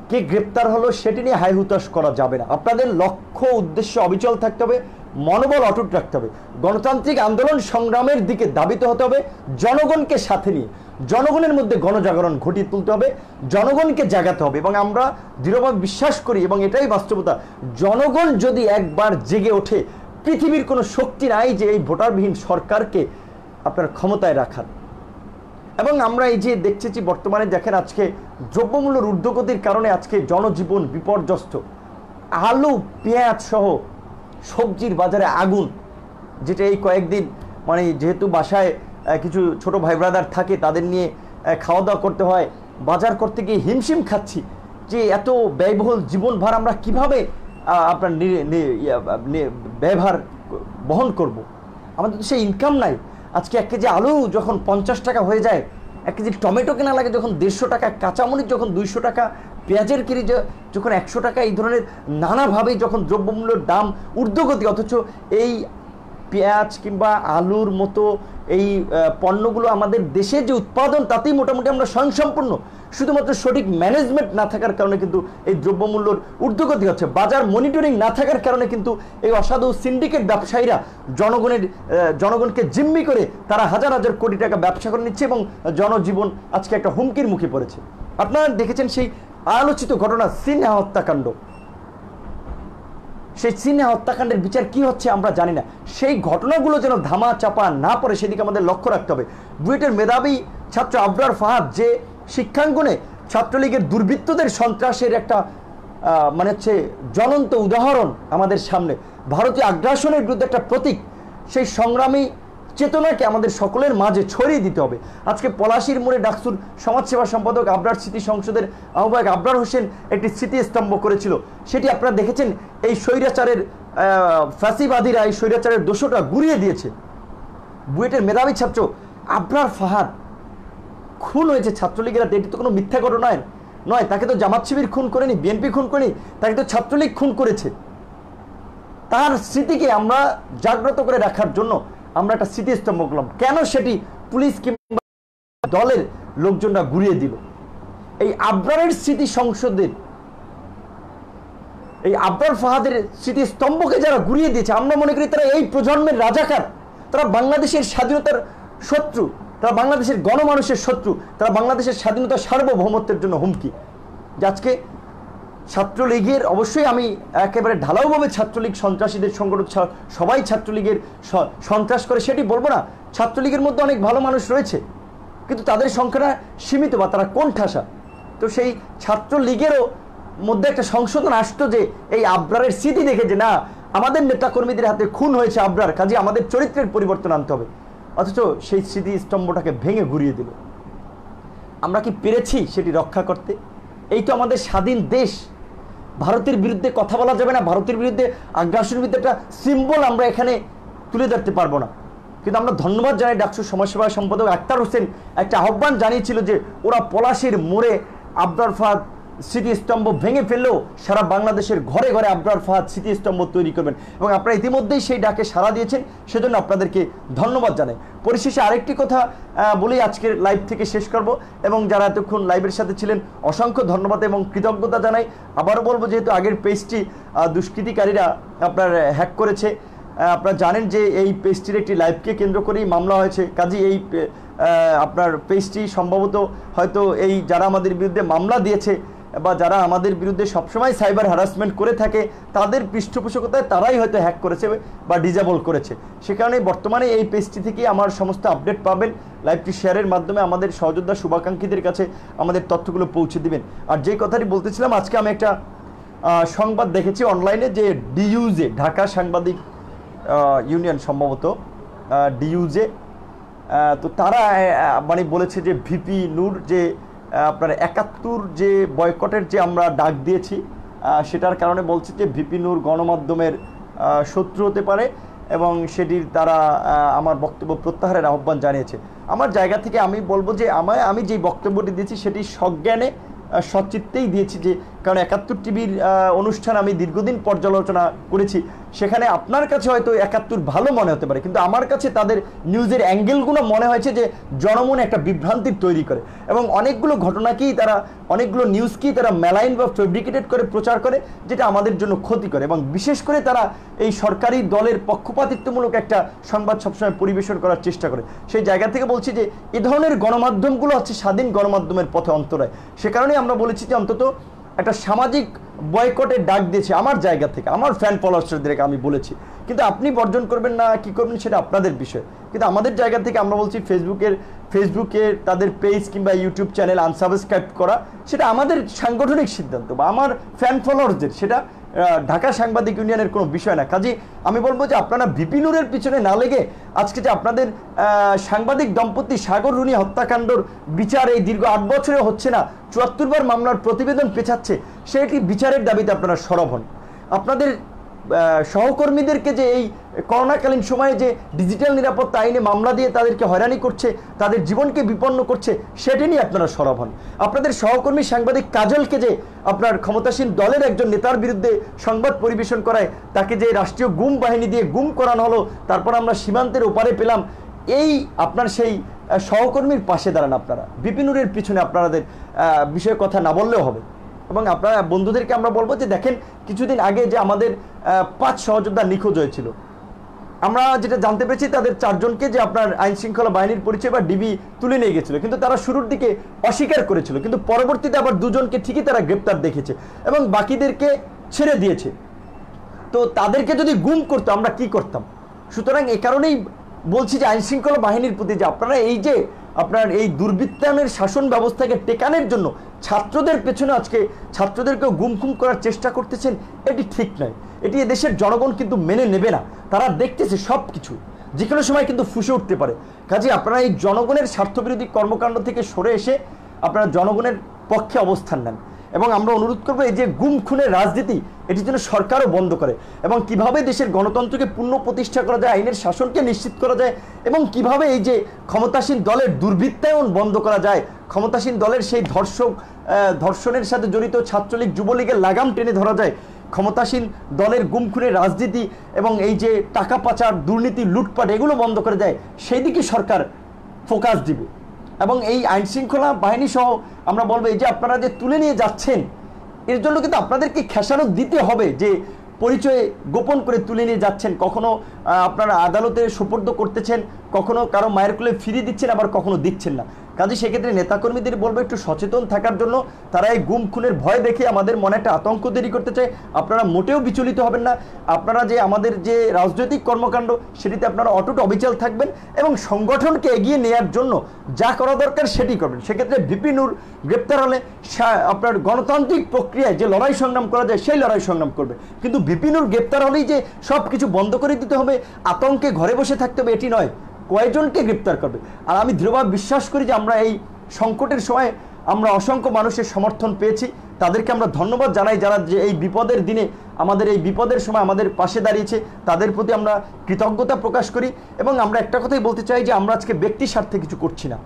কে গ্রেপ্তার হলো, সেটি নিয়ে হাই হুতাশ করা যাবে না। আপনাদের লক্ষ্য উদ্দেশ্য অবিচল থাকতে হবে, মনোবল অটুট রাখতে হবে, গণতান্ত্রিক আন্দোলন সংগ্রামের দিকে ধাবিত হতে হবে, জনগণকে সাথে নিয়ে জনগণের মধ্যে গণজাগরণ ঘটিয়ে তুলতে হবে, জনগণকে জাগাতে হবে। এবং আমরা দৃঢ়ভাবে বিশ্বাস করি এবং এটাই বাস্তবতা, জনগণ যদি একবার জেগে ওঠে, পৃথিবীর কোনো শক্তি নাই যে এই ভোটারবিহীন সরকারকে আপনার ক্ষমতায় রাখার। এবং আমরা এই যে দেখতেছি বর্তমানে দেখেন আজকে দ্রব্যমূল্যের ঊর্ধ্বগতির কারণে আজকে জনজীবন বিপর্যস্ত, আলু পেঁয়াজ সহ সবজির বাজারে আগুন, যেটা এই কয়েকদিন মানে যেহেতু বাসায় কিছু ছোট ভাই ব্রাদার থাকে তাদের নিয়ে খাওয়া দাওয়া করতে হয়, বাজার করতে গিয়ে হিমশিম খাচ্ছি যে এত ব্যয়বহুল জীবনভার আমরা কিভাবে আপনার ব্যয়ভার বহন করব। আমাদের তো সেই ইনকাম নাই। আজকে 1 কেজি আলু যখন 50 টাকা হয়ে যায়, 1 কেজি টমেটো কেনা লাগে যখন 150 টাকা, কাঁচামরিচ যখন 200 টাকা, পেঁয়াজের কেজি যখন 100 টাকা, এই ধরনের নানাভাবে যখন দ্রব্যমূল্যের দাম ঊর্ধ্বগতি, অথচ এই পেঁয়াজ কিংবা আলুর মতো এই পণ্যগুলো আমাদের দেশে যে উৎপাদন তাতেই মোটামুটি আমরা স্বয়ংসম্পূর্ণ, শুধুমাত্র সঠিক ম্যানেজমেন্ট না থাকার কারণে কিন্তু এই দ্রব্যমূল্যর ঊর্ধ্বগতি হচ্ছে। বাজার মনিটরিং না থাকার কারণে কিন্তু এই অসাধু সিন্ডিকেট ব্যবসায়ীরা জনগণকে জিম্মি করে তারা হাজার হাজার কোটি টাকা ব্যবসা করে নিচ্ছে এবং জনজীবন আজকে একটা হুমকির মুখে পড়েছে। আপনারা দেখেছেন সেই আলোচিত ঘটনা সিনহা হত্যাকাণ্ড, সেই সিনহা হত্যাকাণ্ডের বিচার কি হচ্ছে আমরা জানি না। সেই ঘটনাগুলো যেন ধামা চাপা না পড়ে সেদিকে আমাদের লক্ষ্য রাখতে হবে। বুয়েটের মেধাবী ছাত্র আবরার ফাহাদ যে শিক্ষাঙ্গনে ছাত্রলীগের দুর্বৃত্তদের সন্ত্রাসের একটা মানে হচ্ছে জ্বলন্ত উদাহরণ আমাদের সামনে, ভারতীয় আগ্রাসনের বিরুদ্ধে একটা প্রতীক, সেই সংগ্রামী চেতনাকে আমাদের সকলের মাঝে ছড়িয়ে দিতে হবে। আজকে পলাশীর মোড়ে ডাকসুর সমাজসেবা সম্পাদক আবরার স্মৃতি সংসদের আহ্বায়ক আবরার হোসেন একটি স্মৃতিস্তম্ভ করেছিল, সেটি আপনারা দেখেছেন। এই স্বৈরাচারের ফ্যাসিবাদীরা এই স্বৈরাচারের দোষটা গুড়িয়ে দিয়েছে। বুয়েটের মেধাবী ছাত্র আবরার ফাহাদ খুন হয়েছে ছাত্রলীগের হাতে, এটি তো কোনো মিথ্যা ঘটনা নয়। তাকে তো জামাত শিবির খুন করেনি, বিএনপি খুন করেনি, তাকে তো ছাত্রলীগ খুন করেছে। তার স্মৃতিকে আমরা জাগ্রত করে রাখার জন্য আমরা একটা স্মৃতিস্তম্ভ করলাম। কেন সেটি পুলিশ কিংবা দলের লোকজনরা ঘুরিয়ে দিল? এই আবরারের স্মৃতি সংসদের, এই আবরার ফাহাদের স্মৃতিস্তম্ভকে যারা ঘুরিয়ে দিয়েছে, আমরা মনে করি তারা এই প্রজন্মের রাজাকার, তারা বাংলাদেশের স্বাধীনতার শত্রু, তারা বাংলাদেশের গণমানুষের শত্রু, তারা বাংলাদেশের স্বাধীনতা সার্বভৌমত্বের জন্য হুমকি। যে আজকে ছাত্রলীগের, অবশ্যই আমি একেবারে ঢালাওভাবে ছাত্রলীগ সন্ত্রাসীদের সংগঠন, সবাই ছাত্রলীগের সন্ত্রাস করে সেটি বলবো না। ছাত্রলীগের মধ্যে অনেক ভালো মানুষ রয়েছে, কিন্তু তাদের সংখ্যাটা সীমিত বা তারা কোণঠাসা। তো সেই ছাত্রলীগেরও মধ্যে একটা সংশোধন আসতো যে এই আবরারের স্মৃতি দেখে যে না, আমাদের নেতাকর্মীদের হাতে খুন হয়েছে আবরার, কাজে আমাদের চরিত্রের পরিবর্তন আনতে হবে। অথচ সেই স্মৃতিস্তম্ভটাকে ভেঙে ঘুরিয়ে দিল। আমরা কি পেরেছি সেটি রক্ষা করতে? এই তো আমাদের স্বাধীন দেশ, ভারতের বিরুদ্ধে কথা বলা যাবে না, ভারতের বিরুদ্ধে আগ্রাসনের বিরুদ্ধে একটা সিম্বল আমরা এখানে তুলে ধরতে পারবো না। কিন্তু আমরা ধন্যবাদ জানাই ডাকসুর সমাজসেবা সম্পাদক আক্তার হোসেন একটা আহ্বান জানিয়েছিল যে ওরা পলাশীর মোড়ে আবরার ফাহাদ স্মৃতিস্তম্ভ ভেঙে ফেললেও সারা বাংলাদেশের ঘরে ঘরে আবরার ফাহাদ স্মৃতিস্তম্ভ তৈরি করবেন, এবং আপনারা ইতিমধ্যেই সেই ডাকে সাড়া দিয়েছেন, সেজন্য আপনাদেরকে ধন্যবাদ জানাই। পরিশেষে আরেকটি কথা বলেই আজকের লাইভ থেকে শেষ করব, এবং যারা এতক্ষণ লাইভের সাথে ছিলেন অসংখ্য ধন্যবাদ এবং কৃতজ্ঞতা জানাই। আবারও বলবো, যেহেতু আগের পেজটি দুষ্কৃতিকারীরা আপনার হ্যাক করেছে, আপনারা জানেন যে এই পেজটির একটি লাইভকে কেন্দ্র করেই মামলা হয়েছে। কাজী এই আপনার পেজটি সম্ভবত হয়তো এই যারা আমাদের বিরুদ্ধে মামলা দিয়েছে বা যারা আমাদের বিরুদ্ধে সবসময় সাইবার হ্যারাসমেন্ট করে থাকে তাদের পৃষ্ঠপোষকতায় তারাই হয়তো হ্যাক করেছে বা ডিজেবল করেছে। সে কারণে বর্তমানে এই পেজটি থেকে আমার সমস্ত আপডেট পাবেন। লাইভটি শেয়ারের মাধ্যমে আমাদের সহযোদ্ধা শুভাকাঙ্ক্ষীদের কাছে আমাদের তথ্যগুলো পৌঁছে দিবেন। আর যে কথাটি বলতেছিলাম, আজকে আমি একটা সংবাদ দেখেছি অনলাইনে যে ডিইউজে, ঢাকা সাংবাদিক ইউনিয়ন সম্ভবত ডিইউজে, তো তারা মানে বলেছে যে ভিপি নূর যে আপনার ৭১ যে বয়কটের যে আমরা ডাক দিয়েছি সেটার কারণে বলছে যে ভিপি নূর গণমাধ্যমের শত্রু হতে পারে এবং সেটির তারা আমার বক্তব্য প্রত্যাহারের আহ্বান জানিয়েছে। আমার জায়গা থেকে আমি বলবো যে আমি যেই বক্তব্যটি দিয়েছি সেটি সজ্ঞানে সচিত্তেই দিয়েছি, যে কারণ ৭১ টিভির অনুষ্ঠান আমি দীর্ঘদিন পর্যালোচনা করেছি। সেখানে আপনার কাছে হয়তো ৭১ ভালো মনে হতে পারে, কিন্তু আমার কাছে তাদের নিউজের অ্যাঙ্গেলগুলো মনে হয়েছে যে জনমনে একটা বিভ্রান্তির তৈরি করে এবং অনেকগুলো ঘটনাকেই তারা, অনেকগুলো নিউজকেই তারা মেলাইন বা ফেব্রিকেটেড করে প্রচার করে, যেটা আমাদের জন্য ক্ষতি করে। এবং বিশেষ করে তারা এই সরকারি দলের পক্ষপাতিত্বমূলক একটা সংবাদ সবসময় পরিবেশন করার চেষ্টা করে। সেই জায়গা থেকে বলছি যে এ ধরনের গণমাধ্যমগুলো হচ্ছে স্বাধীন গণমাধ্যমের পথে অন্তরায়। সে কারণেই আমরা বলেছি যে অন্তত একটা সামাজিক বয়কটের ডাক দিয়েছে আমার জায়গা থেকে, আমার ফ্যান ফলোয়ার্সদেরকে আমি বলেছি। কিন্তু আপনি বর্জন করবেন না কি করবেন সেটা আপনাদের বিষয়, কিন্তু আমাদের জায়গা থেকে আমরা বলছি ফেসবুকে তাদের পেজ কিংবা ইউটিউব চ্যানেল আনসাবস্ক্রাইব করা সেটা আমাদের সাংগঠনিক সিদ্ধান্ত বা আমার ফ্যান ফলোয়ার্সদের, সেটা ঢাকা সাংবাদিক ইউনিয়নের কোনো বিষয় না। কাজে আমি বলবো যে আপনারা ভিপি নূরের পিছনে না লেগে আজকে যে আপনাদের সাংবাদিক দম্পতি সাগর রুনি হত্যাকাণ্ডর বিচার এই দীর্ঘ ৮ বছরে হচ্ছে না, ৭৪ বার মামলার প্রতিবেদন পেছাচ্ছে, সেটি বিচারের দাবিতে আপনারা সরব হন। আপনাদের সহকর্মীদেরকে যে এই করোনাকালীন সময়ে যে ডিজিটাল নিরাপত্তা আইনে মামলা দিয়ে তাদেরকে হয়রানি করছে, তাদের জীবনকে বিপন্ন করছে, সেটি নিয়ে আপনারা সরব হন। আপনাদের সহকর্মী সাংবাদিক কাজলকে যে আপনার ক্ষমতাসীন দলের একজন নেতার বিরুদ্ধে সংবাদ পরিবেশন করায়, তাকে যে রাষ্ট্রীয় গুম বাহিনী দিয়ে গুম করানো হলো, তারপর আমরা সীমান্তের ওপারে পেলাম, এই আপনার সেই সহকর্মীর পাশে দাঁড়ান আপনারা। ভিপি নূরের পিছনে আপনাদের বিষয়ে কথা না বললেও হবে। এবং আপনারা বন্ধুদেরকে আমরা বলবো যে দেখেন, কিছুদিন আগে যে আমাদের 5 সহযোদ্ধা নিখোঁজ হয়েছিল, আমরা যেটা জানতে পেরেছি তাদের 4 জনকে যে আপনার আইন শৃঙ্খলা বাহিনীর পরিচয় বা ডিবি তুলে নিয়ে গেছিল, কিন্তু তারা শুরুর দিকে অস্বীকার করেছিল, কিন্তু পরবর্তীতে আবার 2 জনকে ঠিকই তারা গ্রেপ্তার দেখেছে এবং বাকিদেরকে ছেড়ে দিয়েছে। তো তাদেরকে যদি গুম করতো আমরা কি করতাম? সুতরাং এ কারণেই বলছি যে আইন শৃঙ্খলা বাহিনীর প্রতি যে আপনারা এই যে আপনার এই দুর্বৃত্তায়নের শাসন ব্যবস্থাকে টেকানোর জন্য ছাত্রদের পেছনে আজকে ছাত্রদেরকেও গুম করার চেষ্টা করতেছেন, এটি ঠিক নয়। এটি এদেশের জনগণ কিন্তু মেনে নেবে না। তারা দেখতেছে সব কিছু যে কোনো সময় কিন্তু ফুসে উঠতে পারে। কাজে আপনারা এই জনগণের স্বার্থবিরোধী কর্মকাণ্ড থেকে সরে এসে আপনারা জনগণের পক্ষে অবস্থান নেন। এবং আমরা অনুরোধ করবো এই যে গুম খুনের রাজনীতি, এটি যেন সরকারও বন্ধ করে এবং কিভাবে দেশের গণতন্ত্রকে পুনঃ প্রতিষ্ঠা করা যায়, আইনের শাসনকে নিশ্চিত করা যায় এবং কিভাবে এই যে ক্ষমতাসীন দলের দুর্বৃত্তায়ন বন্ধ করা যায়, ক্ষমতাসীন দলের সেই ধর্ষণের সাথে জড়িত ছাত্রলীগ যুবলীগের লাগাম টেনে ধরা যায়, ক্ষমতাসীন দলের গুম খুনের রাজনীতি এবং এই যে টাকা পাচার, দুর্নীতি, লুটপাট এগুলো বন্ধ করে যায়, সেই দিকে সরকার ফোকাস দিবে। এবং এই আইন শৃঙ্খলা বাহিনী সহ আমরা বলবো এই যে আপনারা যে তুলে নিয়ে যাচ্ছেন, এর জন্য কিন্তু আপনাদেরকে খেসারত দিতে হবে যে পরিচয় গোপন করে তুলে নিয়ে যাচ্ছেন, কখনো আপনারা আদালতে সোপর্দ করতেছেন, কখনো কারো মায়ের কোলে ফিরিয়ে দিচ্ছেন, আবার কখনো দিচ্ছেন না। কাজে সেক্ষেত্রে নেতাকর্মীদের বলবো একটু সচেতন থাকার জন্য। তারা এই গুম খুনের ভয় দেখে আমাদের মনে একটা আতঙ্ক তৈরি করতে চায়, আপনারা মোটেও বিচলিত হবেন না। আপনারা যে আমাদের যে রাজনৈতিক কর্মকাণ্ড সেটিতে আপনারা অটুট অবিচল থাকবেন এবং সংগঠনকে এগিয়ে নেওয়ার জন্য যা করা দরকার সেটি করবেন। সেক্ষেত্রে ভিপি নূর গ্রেপ্তার হলে আপনার গণতান্ত্রিক প্রক্রিয়ায় যে লড়াই সংগ্রাম করা যায় সেই লড়াই সংগ্রাম করবে, কিন্তু ভিপি নূর গ্রেপ্তার হলেই যে সব কিছু বন্ধ করে দিতে হবে, আতঙ্কে ঘরে বসে থাকতে হবে, এটি নয়। কয়েকজনকে গ্রেপ্তার করবে। আর আমি দৃঢ়ভাবে বিশ্বাস করি যে আমরা এই সংকটের সময় আমরা অসংখ্য মানুষের সমর্থন পেয়েছি, তাদেরকে আমরা ধন্যবাদ জানাই। যারা যে এই বিপদের দিনে আমাদের এই বিপদের সময় আমাদের পাশে দাঁড়িয়েছে, তাদের প্রতি আমরা কৃতজ্ঞতা প্রকাশ করি। এবং আমরা একটা কথাই বলতে চাই যে আমরা আজকে ব্যক্তি স্বার্থে কিছু করছি না,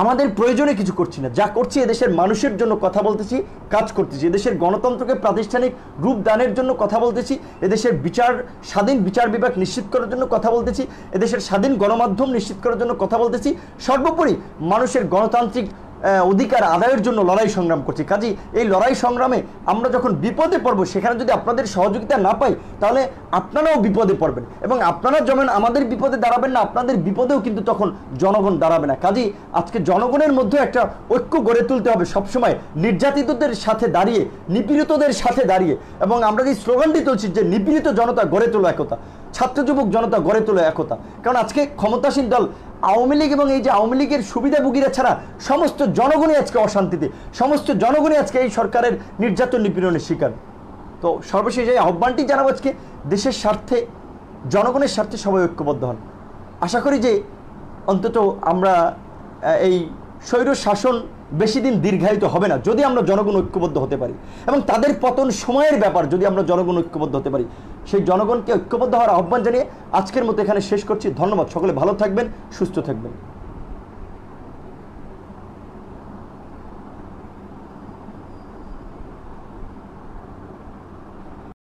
আমাদের প্রয়োজনে কিছু করছি না, যা করছি এদেশের মানুষের জন্য কথা বলতেছি, কাজ করতেছি, এদেশের গণতন্ত্রকে প্রাতিষ্ঠানিক রূপ দানের জন্য কথা বলতেছি, এদেশের স্বাধীন বিচার বিভাগ নিশ্চিত করার জন্য কথা বলতেছি, এদেশের স্বাধীন গণমাধ্যম নিশ্চিত করার জন্য কথা বলতেছি, সর্বোপরি মানুষের গণতান্ত্রিক অধিকার আদায়ের জন্য লড়াই সংগ্রাম করছি। কাজেই এই লড়াই সংগ্রামে আমরা যখন বিপদে পড়ব, সেখানে যদি আপনাদের সহযোগিতা না পাই, তাহলে আপনারাও বিপদে পড়বেন, এবং আপনারা যেমন আমাদের বিপদে দাঁড়াবেন না, আপনাদের বিপদেও কিন্তু তখন জনগণ দাঁড়াবে না। কাজেই আজকে জনগণের মধ্যে একটা ঐক্য গড়ে তুলতে হবে, সবসময় নির্যাতিতদের সাথে দাঁড়িয়ে, নিপীড়িতদের সাথে দাঁড়িয়ে। এবং আমরা যে স্লোগানটি তুলছি যে নিপীড়িত জনতা গড়ে তোলো একতা, ছাত্র যুবক জনতা গড়ে তোলো একতা। কারণ আজকে ক্ষমতাসীন দল আওয়ামী লীগ এবং এই যে আওয়ামী লীগের সুবিধাভোগীরা ছাড়া সমস্ত জনগণই আজকে অশান্তিতে, সমস্ত জনগণই আজকে এই সরকারের নির্যাতন নিপীড়নের শিকার। তো সর্বশেষ এই আহ্বানটি জানাবো, আজকে দেশের স্বার্থে, জনগণের স্বার্থে সবাই ঐক্যবদ্ধ হন। আশা করি যে অন্তত আমরা এই স্বৈর শাসন বেশি দিন দীর্ঘায়িত হবে না, যদি আমরা জনগণ ঐক্যবদ্ধ হতে পারি, এবং তাদের পতন সময়ের ব্যাপার, যদি আমরা জনগণ ঐক্যবদ্ধ হতে পারি। সেই জনগণকে ঐক্যবদ্ধ হওয়ার আহ্বান জানিয়ে আজকের মতো এখানে শেষ করছি। ধন্যবাদ, সকলে ভালো থাকবেন, সুস্থ থাকবেন।